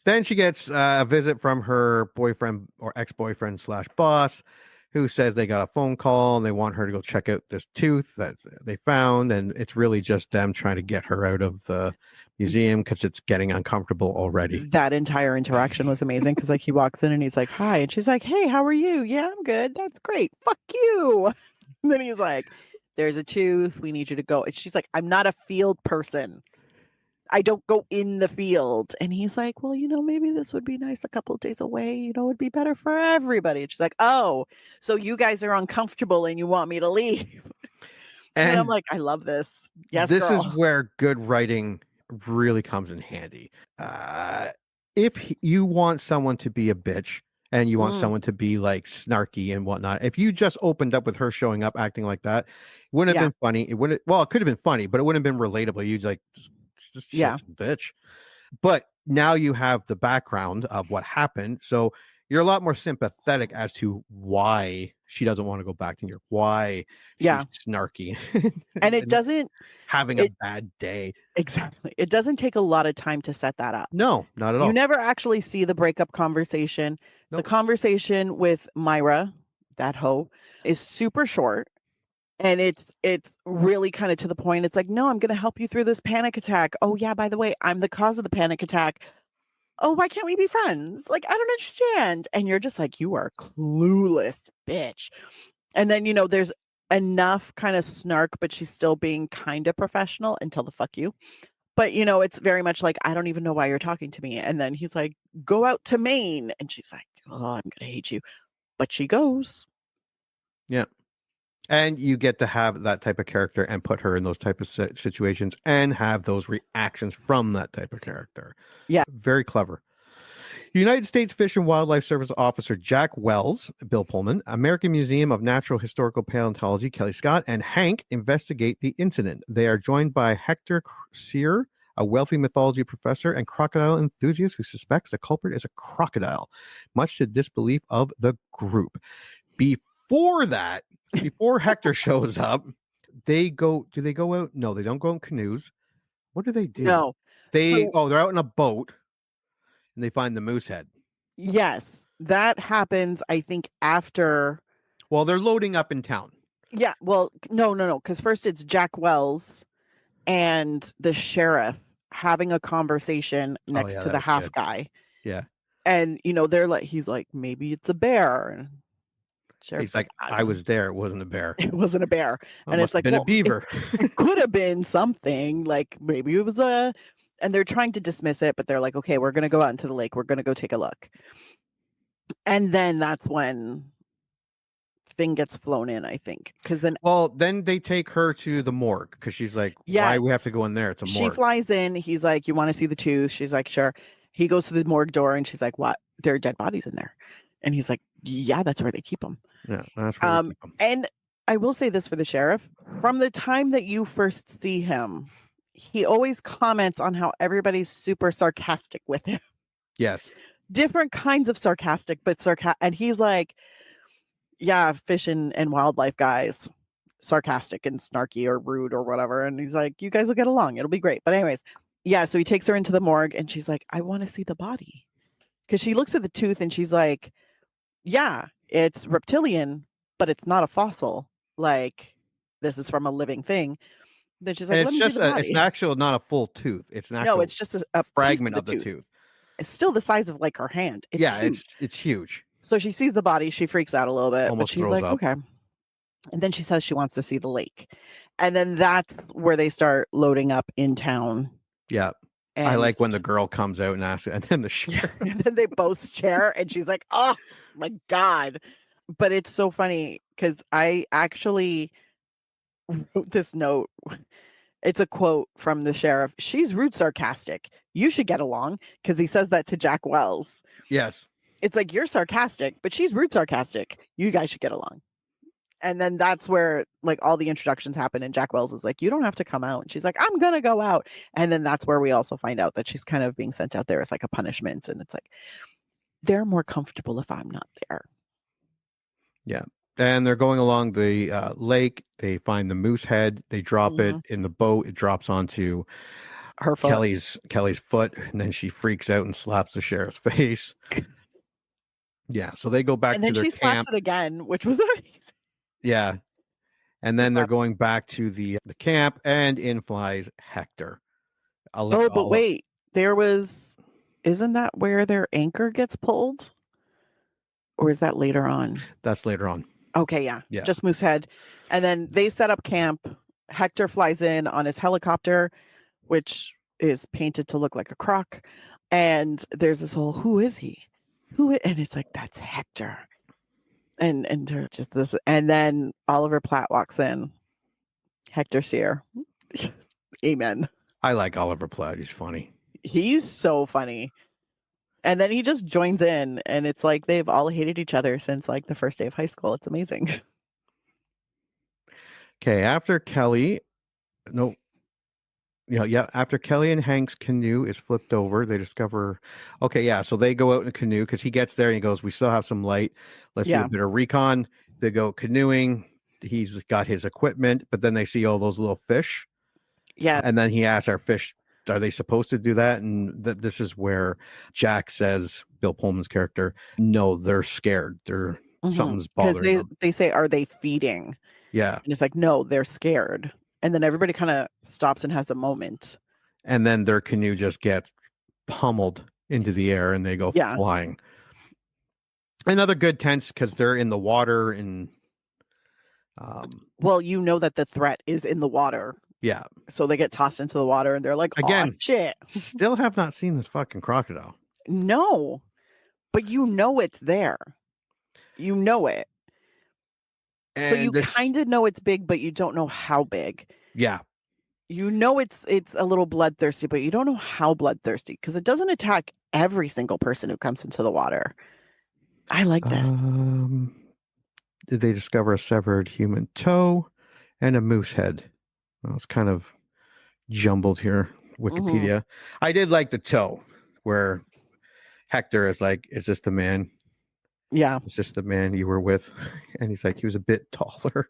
Then she gets a visit from her boyfriend or ex-boyfriend / boss, who says they got a phone call and they want her to go check out this tooth that they found. And it's really just them trying to get her out of the museum because it's getting uncomfortable already. That entire interaction was amazing because like he walks in and he's like, hi. And she's like, hey, how are you? Yeah, I'm good. That's great. Fuck you. And then he's like, there's a tooth. We need you to go. And she's like, I'm not a field person. I don't go in the field. And he's like, well, maybe this would be nice a couple of days away. It'd be better for everybody. And she's like, oh, so you guys are uncomfortable and you want me to leave. And I'm like, I love this. Yes, this girl. is where good writing really comes in handy. If you want someone to be a bitch and you want someone to be like snarky and whatnot, if you just opened up with her showing up acting like that, it wouldn't have been funny. It could have been funny, but it wouldn't have been relatable. You'd like, just bitch. But now you have the background of what happened, so you're a lot more sympathetic as to why she doesn't want to go back to New York, why she's snarky, and it doesn't having a bad day. Exactly. It doesn't take a lot of time to set that up. No, not at all. You never actually see the breakup conversation. Nope. The conversation with Myra, that hoe, is super short. And it's really kind of to the point. It's like, no, I'm going to help you through this panic attack. Oh, yeah, by the way, I'm the cause of the panic attack. Oh, why can't we be friends? Like, I don't understand. And you're just like, you are clueless, bitch. And then, there's enough kind of snark, but she's still being kind of professional until the fuck you. But, it's very much like, I don't even know why you're talking to me. And then he's like, go out to Maine. And she's like, oh, I'm going to hate you. But she goes. Yeah. And you get to have that type of character and put her in those type of situations and have those reactions from that type of character. Yeah. Very clever. United States Fish and Wildlife Service officer Jack Wells, Bill Pullman, American Museum of Natural Historical Paleontology, Kelly Scott, and Hank investigate the incident. They are joined by Hector Sear, a wealthy mythology professor and crocodile enthusiast who suspects the culprit is a crocodile, much to the disbelief of the group. Before Hector shows up, do they go out? No, they don't go in canoes. What do they do? No. They're out in a boat and they find the moose head. Yes. That happens, I think, after. Well, they're loading up in town. Yeah. Well, no. Because first it's Jack Wells and the sheriff having a conversation next to the half guy. Yeah. And, they're like, he's like, maybe it's a bear. Sheriff's He's like, I was there. It wasn't a bear. It wasn't a bear. Well, And it it's must have like, been a well, beaver. it could have been something, like maybe it was a, and they're trying to dismiss it, but they're like, okay, we're going to go out into the lake. We're going to go take a look. And then that's when thing gets flown in, I think. Because then, Well, then they take her to the morgue because she's like, why Yes. we have to go in there? It's a she morgue. flies in. He's like, you want to see the tooth? She's like, sure. He goes to the morgue door and she's like, what? There are dead bodies in there. And he's like, yeah, that's where they keep them. Yeah, that's where they keep 'em. And I will say this for the sheriff, from the time that you first see him, he always comments on how everybody's super sarcastic with him. Yes. Different kinds of sarcastic, but and he's like, yeah, fish and wildlife guys, sarcastic and snarky or rude or whatever. And he's like, you guys will get along. It'll be great. But anyways, yeah, so he takes her into the morgue and she's like, I want to see the body. Because she looks at the tooth and she's like, yeah, it's reptilian, but it's not a fossil. Like, this is from a living thing. Then she's like, And let it's me just see the body. it's an actual, not a full tooth. It's an actual No, it's just a fragment piece of the tooth. It's still the size of like her hand. It's Yeah, huge. it's huge. So she sees the body. She freaks out a little bit, Almost but she's throws like, up. okay. And then she says she wants to see the lake. And then that's where they start loading up in town. Yeah. And I like when the girl comes out and asks, and then the sheriff. and then they both share, and she's like, oh my God. But it's so funny because I actually wrote this note. It's a quote from the sheriff. She's rude, sarcastic. You should get along, because he says that to Jack Wells. Yes. It's like, you're sarcastic, but she's rude, sarcastic. You guys should get along. And then that's where like all the introductions happen. And Jack Wells is like, you don't have to come out. And she's like, I'm going to go out. And then that's where we also find out that she's kind of being sent out there as like a punishment. And it's like, they're more comfortable if I'm not there. Yeah. And they're going along the lake. They find the moose head. They drop it in the boat. It drops onto Her foot. Kelly's foot. And then she freaks out and slaps the sheriff's face. Yeah. So they go back And to then their she slaps camp. it again, which was amazing. Yeah. And then they're going back to the camp, and in flies Hector. But wait, isn't that where their anchor gets pulled? Or is that later on? That's later on. Okay, yeah. Yeah. Just Moosehead. And then they set up camp. Hector flies in on his helicopter, which is painted to look like a croc. And there's this whole, who is he? And it's like, that's Hector. And they're just this. And then Oliver Platt walks in. Hector Sear. Amen. I like Oliver Platt. He's funny. He's so funny. And then he just joins in, and it's like they've all hated each other since like the first day of high school. It's amazing. Okay, after Kelly, after Kelly and Hank's canoe is flipped over, they discover, so they go out in a canoe because he gets there and he goes, we still have some light. Let's do a bit of recon. They go canoeing. He's got his equipment, but then they see all those little fish. Yeah. And then he asks our fish, are they supposed to do that? And this is where Jack says, Bill Pullman's character, no, they're scared. They're something's bothering them. They say, are they feeding? Yeah. And it's like, no, they're scared. And then everybody kind of stops and has a moment. And then their canoe just gets pummeled into the air and they go flying. Another good tense because they're in the water and well, you know that the threat is in the water. Yeah. So they get tossed into the water and they're like, again, oh, shit. Still have not seen this fucking crocodile. No. But you know it's there. You know it. And so you kind of know it's big, but you don't know how big. Yeah. You know it's a little bloodthirsty, but you don't know how bloodthirsty because it doesn't attack every single person who comes into the water. I like this. Did they discover a severed human toe and a moose head? Well, it's kind of jumbled here, Wikipedia. I did like the toe where Hector is like, is this the man? Yeah. Is this the man you were with? And he's like, he was a bit taller.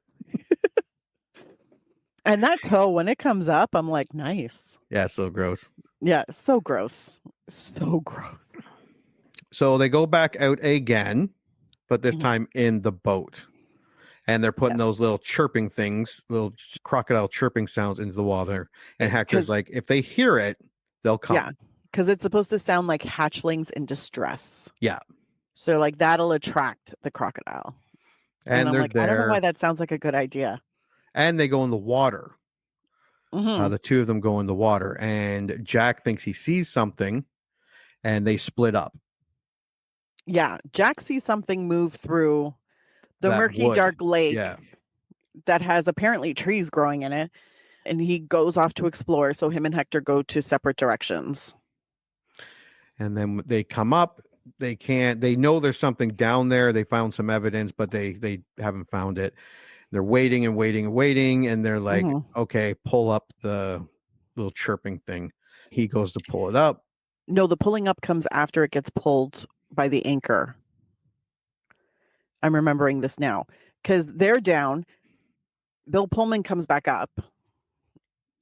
And that toe, when it comes up, I'm like, nice. Yeah, it's so gross. Yeah, so gross. So gross. So they go back out again, but this time in the boat. And they're putting those little chirping things, little crocodile chirping sounds into the water. And Hector's like, if they hear it, they'll come. Yeah, because it's supposed to sound like hatchlings in distress. Yeah. So like that'll attract the crocodile. And I'm they're like, I don't know why there, that sounds like a good idea. and they go in the water. Mhm. The two of them go in the water, and Jack thinks he sees something, and they split up. Yeah, Jack sees something move through the That murky, wood. dark lake Yeah. that has apparently trees growing in it, and he goes off to explore. So him and Hector go to separate directions. And then they come up. They know there's something down there. They found some evidence, but they haven't found it. They're waiting and waiting and waiting, and they're like, Mhm. okay, pull up the little chirping thing. He goes to pull it up. No, the pulling up comes after it gets pulled by the anchor. I'm remembering this now because they're down. Bill Pullman comes back up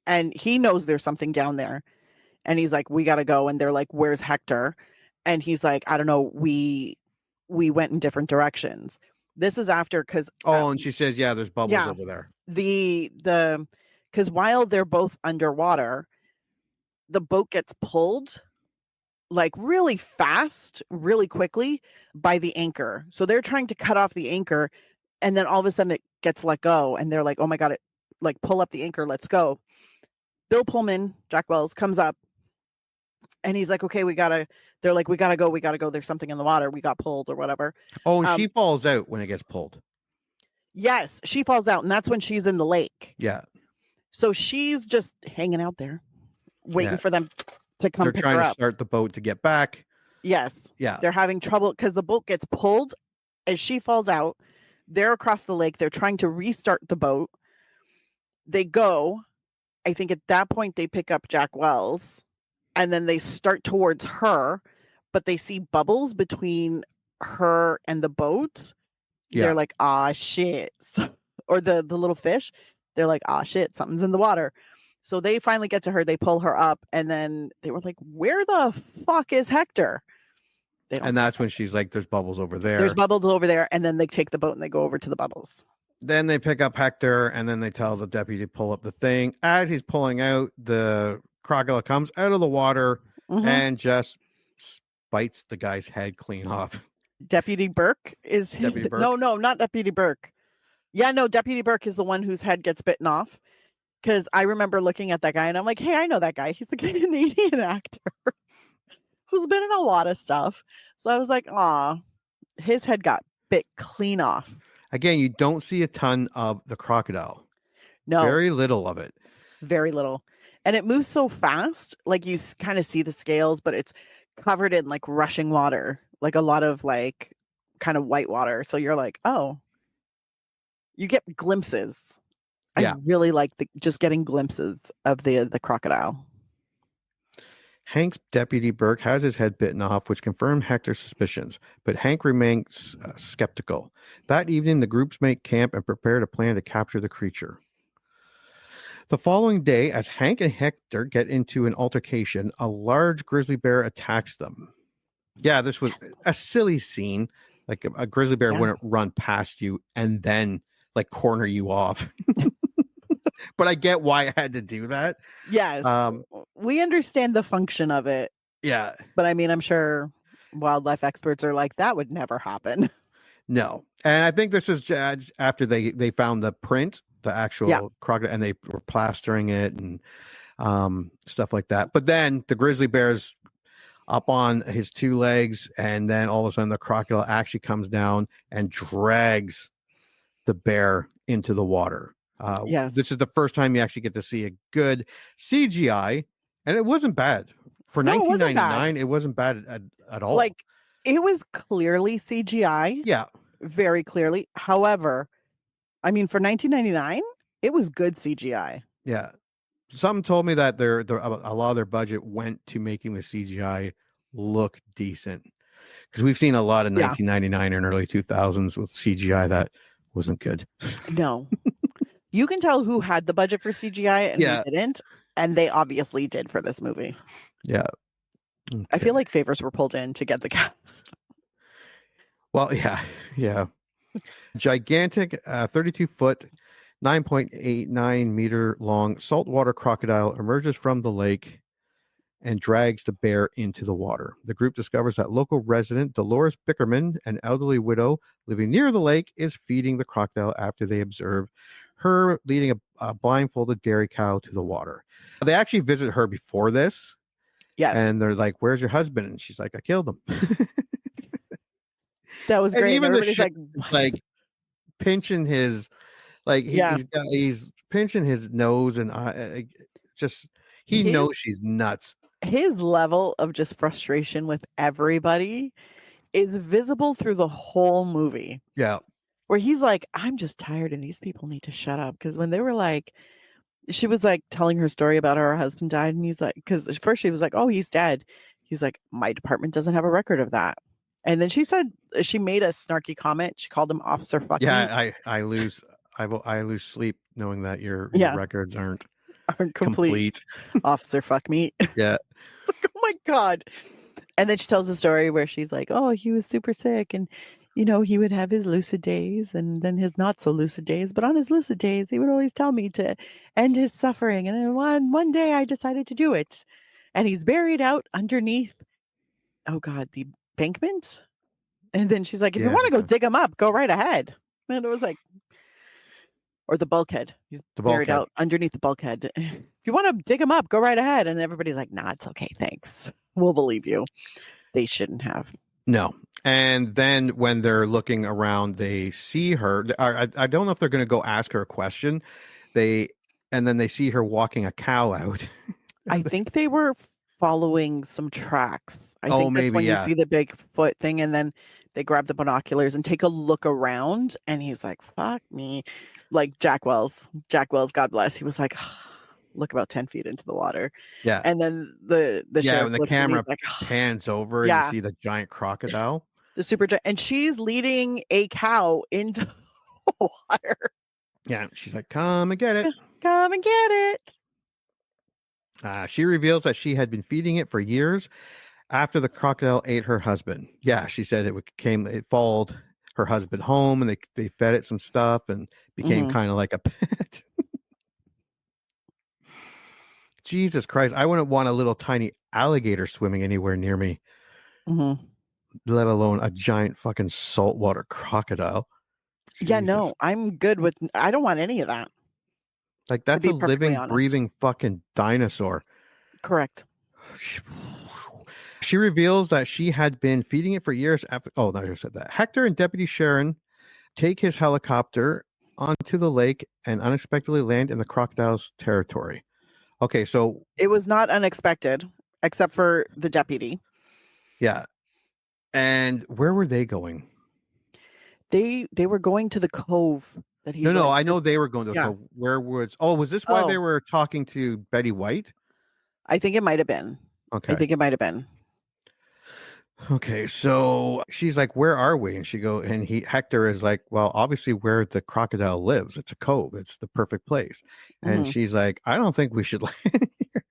and he knows there's something down there. And he's like, we got to go. And they're like, where's Hector? And he's like, I don't know. We went in different directions. This is after because Oh, and she says, yeah, there's bubbles yeah, over there. because while they're both underwater, the boat gets pulled like really fast, really quickly by the anchor. So they're trying to cut off the anchor, and then all of a sudden it gets let go, and they're like, "Oh my god, it like pull up the anchor, let's go." Bill Pullman, Jack Wells comes up, and he's like, "Okay, we gotta." They're like, "We gotta go, we gotta go. There's something in the water. We got pulled or whatever." Oh, and she falls out when it gets pulled. Yes, she falls out, and that's when she's in the lake. Yeah. So she's just hanging out there, waiting Yeah. for them to come They're pick trying her to up. start the boat to get back. Yes. Yeah. They're having trouble because the boat gets pulled as she falls out. They're across the lake. They're trying to restart the boat. They go. I think at that point they pick up Jack Wells and then they start towards her, but they see bubbles between her and the boat. Yeah. They're like, ah, shit. Or the little fish. They're like, ah, shit, something's in the water. So they finally get to her. They pull her up, and then they were like, where the fuck is Hector? They don't And see that's when Hector. she's like, there's bubbles over there. There's bubbles over there, and then they take the boat and they go over to the bubbles. Then they pick up Hector, and then they tell the deputy to pull up the thing. As he's pulling out, the crocodile comes out of the water and just bites the guy's head clean off. Deputy Burke is Deputy Burke? No, not Deputy Burke. Yeah, no, Deputy Burke is the one whose head gets bitten off. Because I remember looking at that guy and I'm like, hey, I know that guy. He's the Canadian actor who's been in a lot of stuff. So I was like, aw, his head got bit clean off. Again, you don't see a ton of the crocodile. No. Very little of it. Very little. And it moves so fast. Like you kind of see the scales, but it's covered in like rushing water, like a lot of like kind of white water. So you're like, oh, you get glimpses. Yeah. I really like just getting glimpses of the crocodile. Hank's deputy Burke has his head bitten off, which confirmed Hector's suspicions, but Hank remains skeptical. That evening, the groups make camp and prepare to plan to capture the creature. The following day, as Hank and Hector get into an altercation, a large grizzly bear attacks them. Yeah, this was a silly scene. Like a grizzly bear wouldn't run past you and then like corner you off. But I get why I had to do that. Yes. We understand the function of it. Yeah. But I mean, I'm sure wildlife experts are like, that would never happen. No. And I think this is after they found the print, the actual crocodile, and they were plastering it and stuff like that. But then the grizzly bear's up on his two legs, and then all of a sudden the crocodile actually comes down and drags the bear into the water. Yes. This is the first time you actually get to see a good CGI, and it wasn't bad for 1999. It wasn't bad at all. Like it was clearly CGI. Yeah, very clearly. However, I mean, for 1999, it was good CGI. Yeah, some told me that a lot of their budget went to making the CGI look decent, because we've seen a lot of 1999 and early 2000s with CGI that wasn't good. No. You can tell who had the budget for CGI and who didn't, and they obviously did for this movie. Yeah. Okay. I feel like favors were pulled in to get the cast. Well, yeah. Gigantic 32-foot, 9.89 meter long saltwater crocodile emerges from the lake and drags the bear into the water. The group discovers that local resident Dolores Bickerman, an elderly widow living near the lake, is feeding the crocodile after they observe her leading a blindfolded dairy cow to the water. They actually visit her before this. Yes. And they're like, "Where's your husband?" And she's like, "I killed him." That was And great. even the Everybody's sheriff like, is, "What?" like pinching his, like Yeah. he's pinching his nose and just he His- knows she's nuts. His level of just frustration with everybody is visible through the whole movie. Yeah, Where he's like, I'm just tired and these people need to shut up. Because when they were like, she was like telling her story about how her husband died, and he's like, because at first she was like, oh, he's dead. He's like, my department doesn't have a record of that. And then she said, she made a snarky comment. She called him Officer Fuck Me. yeah. I lose sleep knowing that your records aren't complete. Officer Fuck Me. Yeah. Like, oh my God. And then she tells the story where she's like, oh, he was super sick and, you know, he would have his lucid days and then his not so lucid days. But on his lucid days, he would always tell me to end his suffering. And then one day I decided to do it. And he's buried out underneath, oh God, the embankment. And then she's like, if you want to go dig him up, go right ahead. And it was like, or the bulkhead. He's buried out underneath the bulkhead. If you want to dig him up, go right ahead. And everybody's like, nah, it's okay. Thanks. We'll believe you. They shouldn't have. No. And then when they're looking around, they see her. I don't know if they're going to go ask her a question. And then they see her walking a cow out. I think they were following some tracks. I think that's when you see the big foot thing, and then they grab the binoculars and take a look around. And he's like, "Fuck me," like Jack Wells. Jack Wells, God bless. He was like, look about 10 feet into the water. Yeah. And then the sheriff when the camera like, pans over and you see the giant crocodile. The super giant, and she's leading a cow into the water. Yeah. She's like, come and get it. Come and get it. She reveals that she had been feeding it for years after the crocodile ate her husband. Yeah, she said it followed her husband home and they fed it some stuff and became kind of like a pet. Jesus Christ, I wouldn't want a little tiny alligator swimming anywhere near me, let alone a giant fucking saltwater crocodile. Jesus. Yeah, no, I'm good with, I don't want any of that. Like, that's a living, breathing fucking dinosaur. Correct. She reveals that she had been feeding it for years after. Oh, no, I just said that. Hector and Deputy Sharon take his helicopter onto the lake and unexpectedly land in the crocodile's territory. Okay, so it was not unexpected, except for the deputy. Yeah. And where were they going? They were going to the cove that he's No, I know they were going to the cove. Where was this why they were talking to Betty White? I think it might have been. Okay. I think it might have been. Okay, so she's like, "Where are we?" And Hector is like, "Well, obviously where the crocodile lives. It's a cove. It's the perfect place." And she's like, "I don't think we should land here."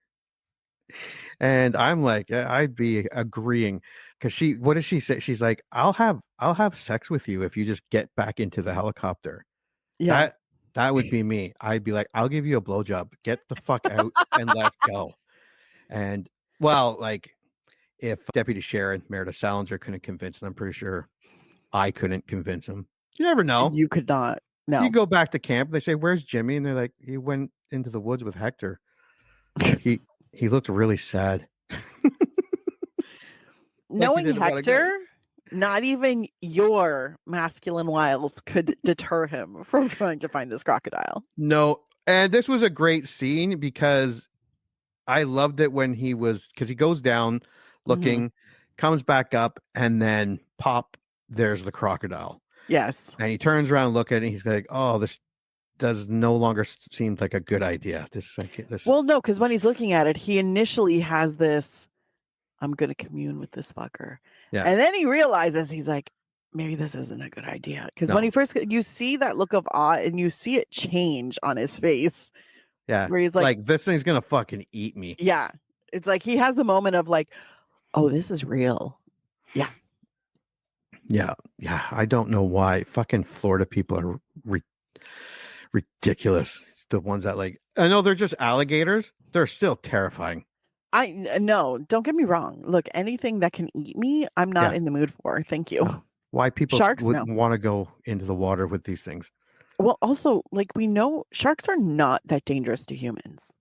And I'm like, I'd be agreeing because what does she say? She's like, "I'll have sex with you if you just get back into the helicopter." Yeah, that would be me. I'd be like, "I'll give you a blowjob. Get the fuck out and let's go." And well, like, if Deputy Sharon, Meredith Salinger couldn't convince him, I'm pretty sure I couldn't convince him. You never know. You could not. No. You go back to camp. They say, "Where's Jimmy?" And they're like, "He went into the woods with Hector." He looked really sad. Knowing Hector, not even your masculine wiles could deter him from trying to find this crocodile. No. And this was a great scene because I loved it when because he goes down looking, comes back up, and then pop, there's the crocodile. Yes. And he turns around, look at it, and he's like, "Oh, this does no longer seem like a good idea." This. Well, no, because when he's looking at it, he initially has this, I'm going to commune with this fucker. Yeah. And then he realizes, he's like, maybe this isn't a good idea. Because when you see that look of awe and you see it change on his face. Yeah. Where he's like, this thing's going to fucking eat me. Yeah. It's like he has the moment of like, oh, this is real. Yeah. Yeah. Yeah. I don't know why fucking Florida people are ridiculous. It's the ones that I know they're just alligators. They're still terrifying. No, don't get me wrong. Look, anything that can eat me, I'm not in the mood for. Thank you. No. Why people Sharks, wouldn't no. want to go into the water with these things? Well, also, like we know sharks are not that dangerous to humans.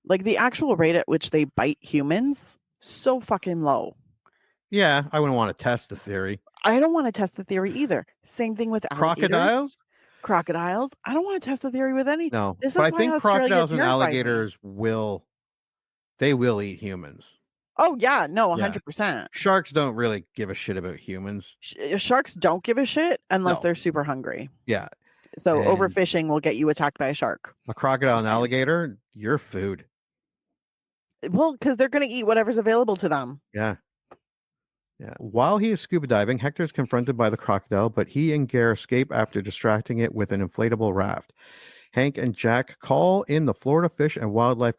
Like the actual rate at which they bite humans, so fucking low. Yeah, I wouldn't want to test the theory. I don't want to test the theory either. Same thing with alligators. Crocodiles? I don't want to test the theory with any. No, This but is I why think Australia crocodiles and terrifies me. alligators will eat humans. Oh yeah, no, Yeah. 100%. Sharks don't really give a shit about humans. Sharks don't give a shit unless No. they're super hungry. Yeah, So And- overfishing will get you attacked by a shark. a crocodile and Just saying. alligator, your food. Well, because they're going to eat whatever's available to them. Yeah. Yeah. While he is scuba diving, Hector is confronted by the crocodile, but he and Gare escape after distracting it with an inflatable raft. Hank and Jack call in the Florida Fish and Wildlife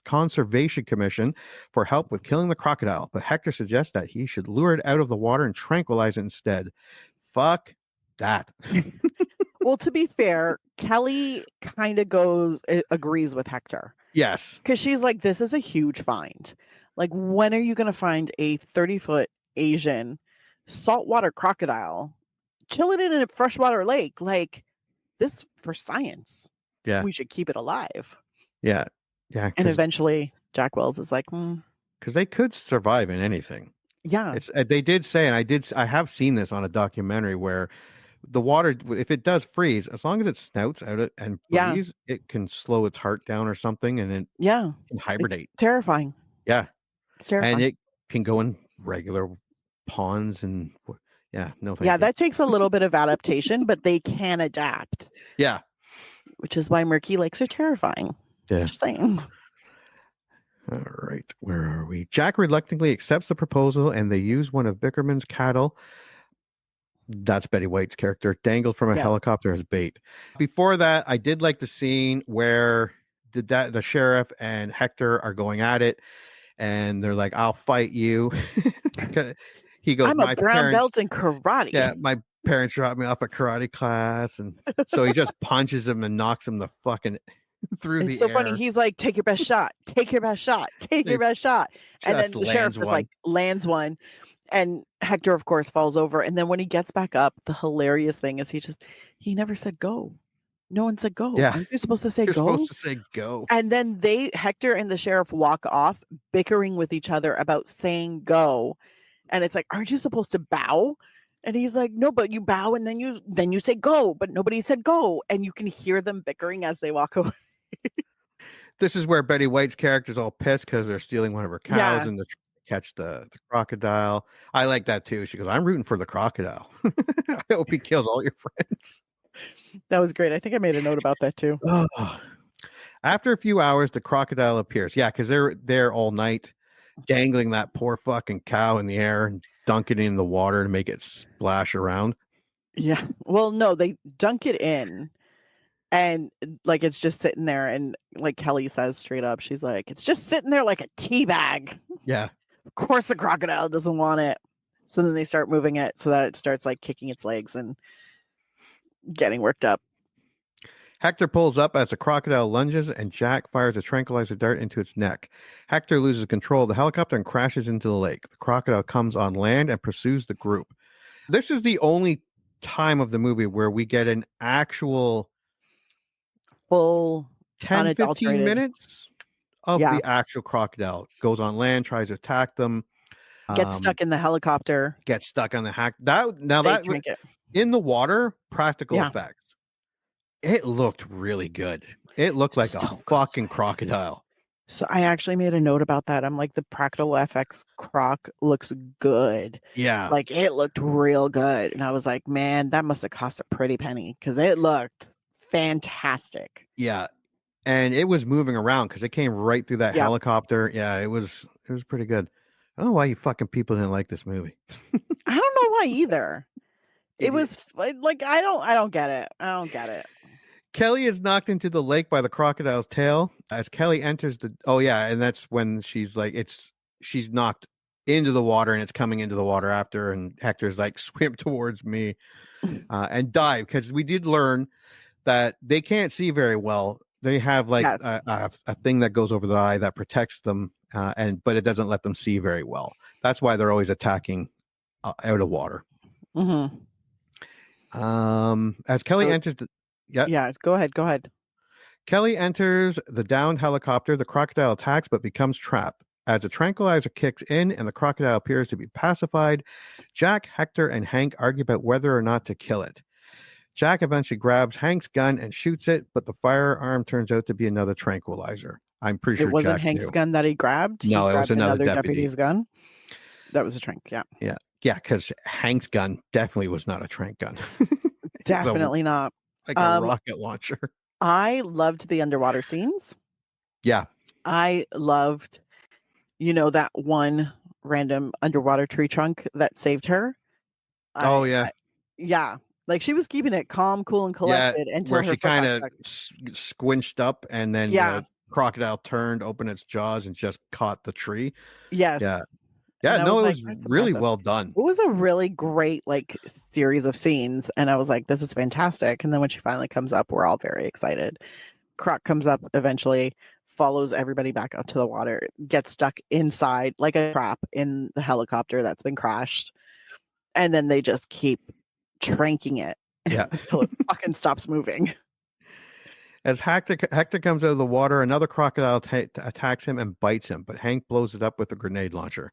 Conservation Commission for help with killing the crocodile, but Hector suggests that he should lure it out of the water and tranquilize it instead. Fuck that. Well, to be fair, Kelly kind of agrees with Hector. Yes. Because she's like, this is a huge find. Like, when are you going to find a 30-foot Asian saltwater crocodile chilling in a freshwater lake? Like, this for science. Yeah. We should keep it alive. Yeah. Yeah. And eventually, Jack Wells is like, because they could survive in anything. Yeah. It's they did say, and I have seen this on a documentary where the water, if it does freeze, as long as it snouts out it and breathes, it can slow its heart down or something, and it can hibernate. It's terrifying. Yeah. It's terrifying. And it can go in regular ponds and no thank you. That takes a little bit of adaptation, but they can adapt. Yeah. Which is why murky lakes are terrifying. Yeah. Just saying. All right. Where are we? Jack reluctantly accepts the proposal and they use one of Bickerman's cattle. That's Betty White's character, dangled from a helicopter as bait. Before that, I did like the scene where the sheriff and Hector are going at it, and they're like, "I'll fight you." He goes, "I'm a brown belt in karate." Yeah, my parents dropped me off at karate class, and so he just punches him and knocks him the fucking through the air. It's so funny. He's like, "Take your best shot. Take your best shot. Take your best shot." And then the sheriff just like lands one. And Hector, of course, falls over. And then when he gets back up, the hilarious thing is he never said go. No one said go. Yeah. Aren't you supposed to say You're go? supposed to say go. And then Hector and the sheriff walk off, bickering with each other about saying go. And it's like, aren't you supposed to bow? And he's like, no, but you bow and then you say go, but nobody said go. And you can hear them bickering as they walk away. This is where Betty White's character's all pissed because they're stealing one of her cows and they're trying to catch the crocodile. I like that too. She goes, I'm rooting for the crocodile. I hope he kills all your friends. That was great. I think I made a note about that too. After a few hours, the crocodile appears. Yeah, because they're there all night, dangling that poor fucking cow in the air and dunking it in the water to make it splash around. Yeah. Well, no, they dunk it in. And like it's just sitting there, and like Kelly says straight up, she's like, it's just sitting there like a tea bag. Yeah. Of course the crocodile doesn't want it. So then they start moving it so that it starts like kicking its legs and getting worked up. Hector pulls up as the crocodile lunges, and Jack fires a tranquilizer dart into its neck. Hector loses control of the helicopter and crashes into the lake. The crocodile comes on land and pursues the group. This is the only time of the movie where we get an actual full 10 15 minutes of the actual crocodile. Goes on land, tries to attack them, gets stuck in the helicopter, gets stuck on the hack. Drink it in the water, practical effects. It looked really good. It looked like a fucking crocodile. So I actually made a note about that. I'm like, the practical FX croc looks good. Yeah. Like it looked real good. And I was like, man, that must have cost a pretty penny because it looked fantastic. Yeah. And it was moving around because it came right through that helicopter. Yeah, it was pretty good. I don't know why you fucking people didn't like this movie. I don't know why either. It was like I don't get it. I don't get it. Kelly is knocked into the lake by the crocodile's tail. As Kelly enters and that's when she's like, she's knocked into the water and it's coming into the water after, and Hector's like, swim towards me and dive, because we did learn that they can't see very well. They have like a thing that goes over the eye that protects them but it doesn't let them see very well. That's why they're always attacking out of water. Mm-hmm. As Kelly enters Yeah, go ahead. Kelly enters the downed helicopter. The crocodile attacks but becomes trapped. As a tranquilizer kicks in and the crocodile appears to be pacified, Jack, Hector, and Hank argue about whether or not to kill it. Jack eventually grabs Hank's gun and shoots it, but the firearm turns out to be another tranquilizer. I'm pretty sure It wasn't Jack Hank's knew. gun that he grabbed. No, He it was grabbed another deputy. deputy's gun. That was a trank. Yeah. Yeah, because Hank's gun definitely was not a trank gun. Definitely not. Like a rocket launcher. I loved the underwater scenes. Yeah. I loved, that one random underwater tree trunk that saved her. Yeah. Like she was keeping it calm, cool, and collected until where her she kind of squinched up and then the crocodile turned, opened its jaws, and just caught the tree. Yes. Yeah, no, it was was really well done. It was a really great series of scenes, and I was like, "This is fantastic." And then when she finally comes up, we're all very excited. Croc comes up eventually, follows everybody back out to the water, gets stuck inside like a trap in the helicopter that's been crashed, and then they just keep tranking it until it fucking stops moving. As Hector comes out of the water, another crocodile attacks him and bites him, but Hank blows it up with a grenade launcher.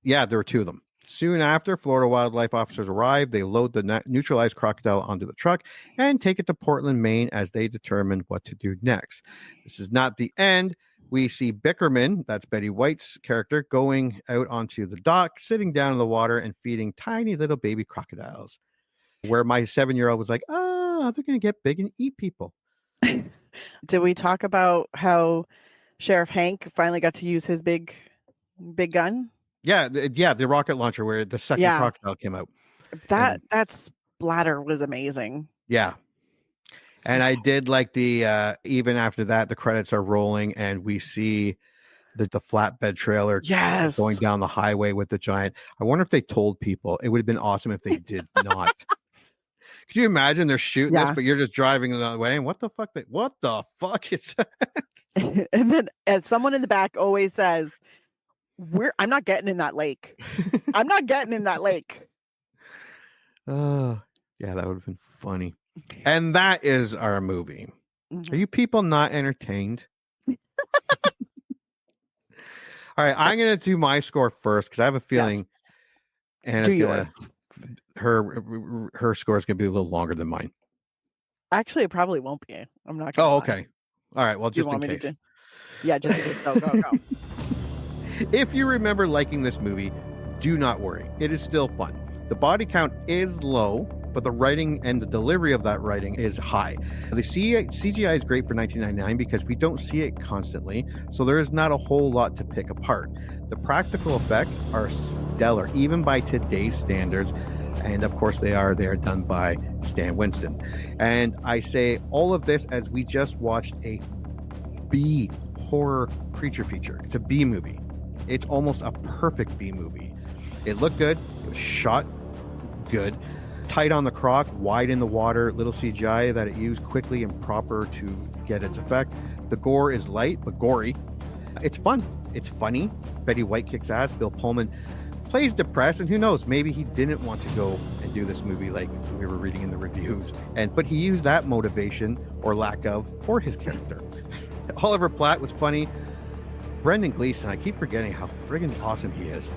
Yeah, there were two of them. Soon after, Florida wildlife officers arrive. They load the neutralized crocodile onto the truck and take it to Portland, Maine, as they determine what to do next. This is not the end. We see Bickerman, that's Betty White's character, going out onto the dock, sitting down in the water and feeding tiny little baby crocodiles. Where my 7-year-old was like, they're going to get big and eat people. Did we talk about how Sheriff Hank finally got to use his big gun? Yeah, the rocket launcher where the second crocodile came out. That splatter was amazing. Yeah. And I did like the even after that, the credits are rolling and we see the flatbed trailer going down the highway with the giant. I wonder if they told people. It would have been awesome if they did not. Could you imagine they're shooting this, but you're just driving the other way? And what the fuck is that? And then someone in the back always says, I'm not getting in that lake. I'm not getting in that lake. Yeah, that would have been funny. And that is our movie. Mm-hmm. Are you people not entertained? All right, I'm going to do my score first because I have a feeling her score is going to be a little longer than mine. Actually, it probably won't be. I'm not going to. Okay. All right. Well, just in case. Yeah, just in case. Go. If you remember liking this movie, do not worry. It is still fun. The body count is low, but the writing and the delivery of that writing is high. The CGI is great for 1999 because we don't see it constantly, so there is not a whole lot to pick apart. The practical effects are stellar, even by today's standards. And of course they are done by Stan Winston. And I say all of this as we just watched a B horror creature feature. It's a B movie. It's almost a perfect B movie. It looked good. It was shot good. Tight on the croc, wide in the water, little CGI that it used quickly and proper to get its effect. The gore is light but gory. It's fun. It's funny. Betty White kicks ass. Bill Pullman plays depressed, and who knows, maybe he didn't want to go and do this movie like we were reading in the reviews, but he used that motivation or lack of for his character. Oliver Platt was funny. Brendan Gleeson, I keep forgetting how friggin' awesome he is.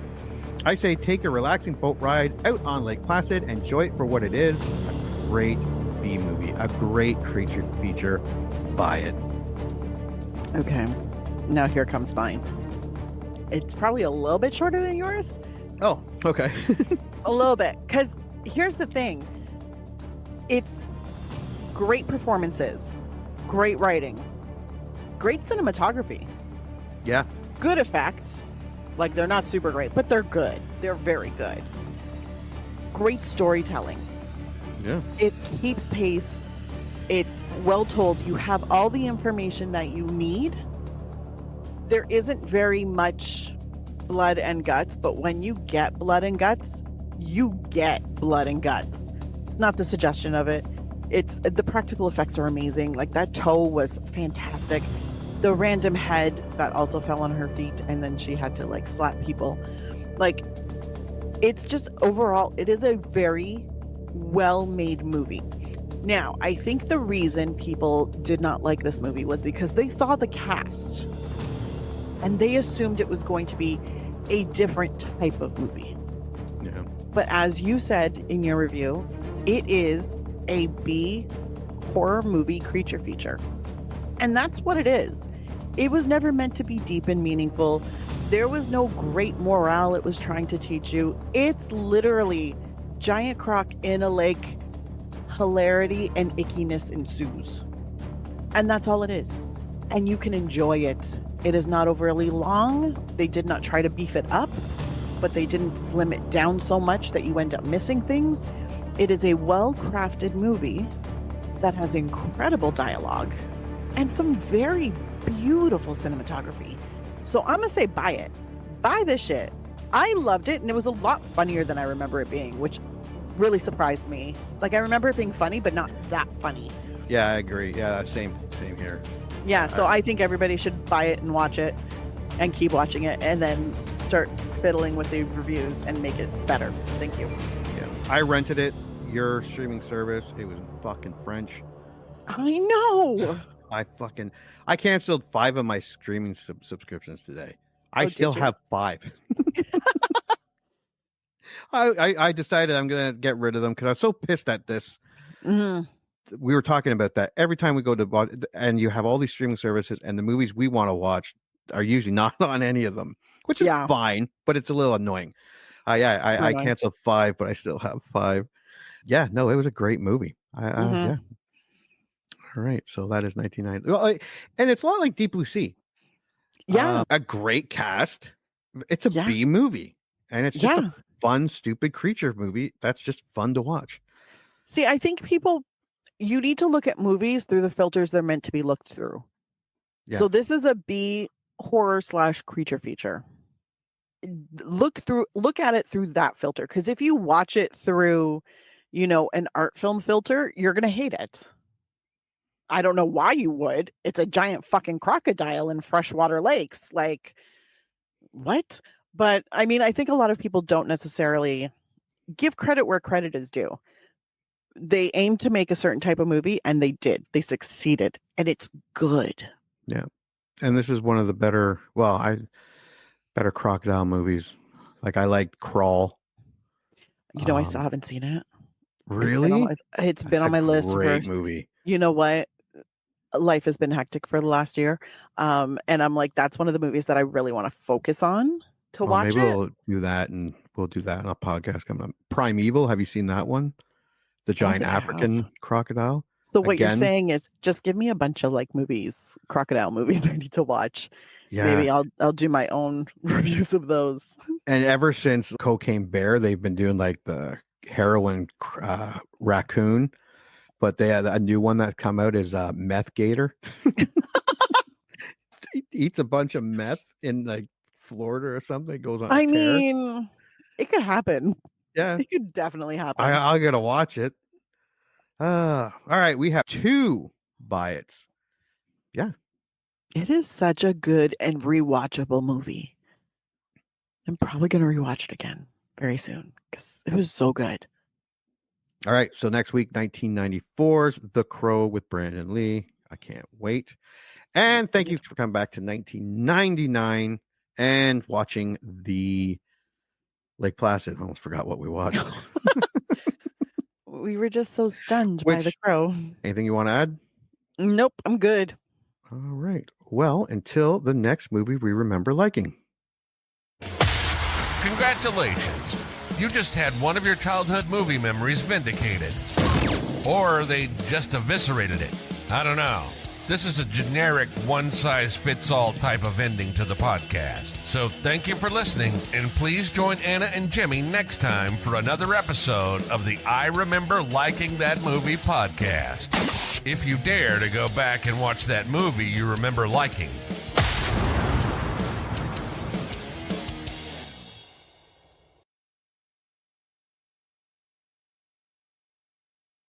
I say take a relaxing boat ride out on Lake Placid, enjoy it for what it is, a great B movie, a great creature feature. Buy it. Okay, now here comes mine. It's probably a little bit shorter than yours. Oh, okay. A little bit. Because here's the thing. It's great performances, great writing, great cinematography. Yeah. Good effects. Like, they're not super great, but they're good. They're very good. Great storytelling. Yeah. It keeps pace. It's well told. You have all the information that you need. There isn't very much blood and guts, but when you get blood and guts, you get blood and guts. It's not the suggestion of it. It's the practical effects are amazing. Like, that toe was fantastic. the random head that also fell on her feet, and then she had to like slap people. Like, it's just overall, it is a very well-made movie. Now, I think the reason people did not like this movie was because they saw the cast and they assumed it was going to be a different type of movie. Yeah. But as you said in your review, it is a B horror movie creature feature. And that's what it is. It was never meant to be deep and meaningful. There was no great morale it was trying to teach you. It's literally giant croc in a lake, hilarity and ickiness ensues. And that's all it is. And you can enjoy it. It is not overly long. They did not try to beef it up, but they didn't slim it down so much that you end up missing things. It is a well-crafted movie that has incredible dialogue and some very beautiful cinematography. So I'm gonna say buy it. Buy this shit. I loved it, and it was a lot funnier than I remember it being, which really surprised me. Like, I remember it being funny, but not that funny. Yeah, I agree. Yeah, same here. Yeah, so I think everybody should buy it and watch it and keep watching it and then start fiddling with the reviews and make it better. Thank you. Yeah. I rented it, your streaming service. It was in fucking French. I know. I canceled 5 of my streaming subscriptions today. I Oh, still did you? have 5. I decided I'm gonna get rid of them because I was so pissed at this. Mhm. We were talking about that every time we go to, and you have all these streaming services, and the movies we want to watch are usually not on any of them, which is Yeah. fine, but it's a little annoying. I Annoying. canceled 5, but I still have 5. Yeah, no, it was a great movie. Mhm. Yeah. All right, so that is 1990. Well, and it's a lot like Deep Blue Sea. Yeah. A great cast. It's a Yeah. B movie, and it's just Yeah. a fun, stupid creature movie that's just fun to watch. See, I think you need to look at movies through the filters they're meant to be looked through. Yeah. So this is a B horror / creature feature. Look at it through that filter. Because if you watch it through, an art film filter, you're going to hate it. I don't know why you would. It's a giant fucking crocodile in freshwater lakes. Like, what? But I mean, I think a lot of people don't necessarily give credit where credit is due. They aimed to make a certain type of movie, and they did. They succeeded, and it's good. Yeah. And this is one of the better crocodile movies. Like, I liked Crawl. I still haven't seen it. Really? It's been on my list. Great movie. You know what? Life has been hectic for the last year. And I'm like, that's one of the movies that I really want to focus on to watch maybe it. we'll do that, and we'll do that on a podcast coming up. Primeval, have you seen that one? The giant think I African crocodile. So what you're Again? saying is just give me a bunch of like movies, crocodile movies I need to watch. Yeah. Maybe I'll do my own reviews of those. And ever since Cocaine Bear, they've been doing like the heroin raccoon, but they had a new one that come out is Meth Gator. He eats a bunch of meth in like Florida or something. Goes on. I mean, it could happen. Yeah, It could definitely happen. I gotta watch it. All right, we have 2 buy it's. It is such a good and rewatchable movie. I'm probably going to rewatch it again very soon because it was so good. All right, so next week, 1994's The Crow with Brandon Lee. I can't wait. And thank you for coming back to 1999 and watching the Lake Placid. I almost forgot what we watched. We were just so stunned by The Crow. Anything you want to add? Nope, I'm good. All right. Well, until the next movie we remember liking. Congratulations. You just had one of your childhood movie memories vindicated. Or they just eviscerated it. I don't know. This is a generic one-size-fits-all type of ending to the podcast. So thank you for listening, and please join Anna and Jimmy next time for another episode of the I Remember Liking That Movie podcast. If you dare to go back and watch that movie you remember liking,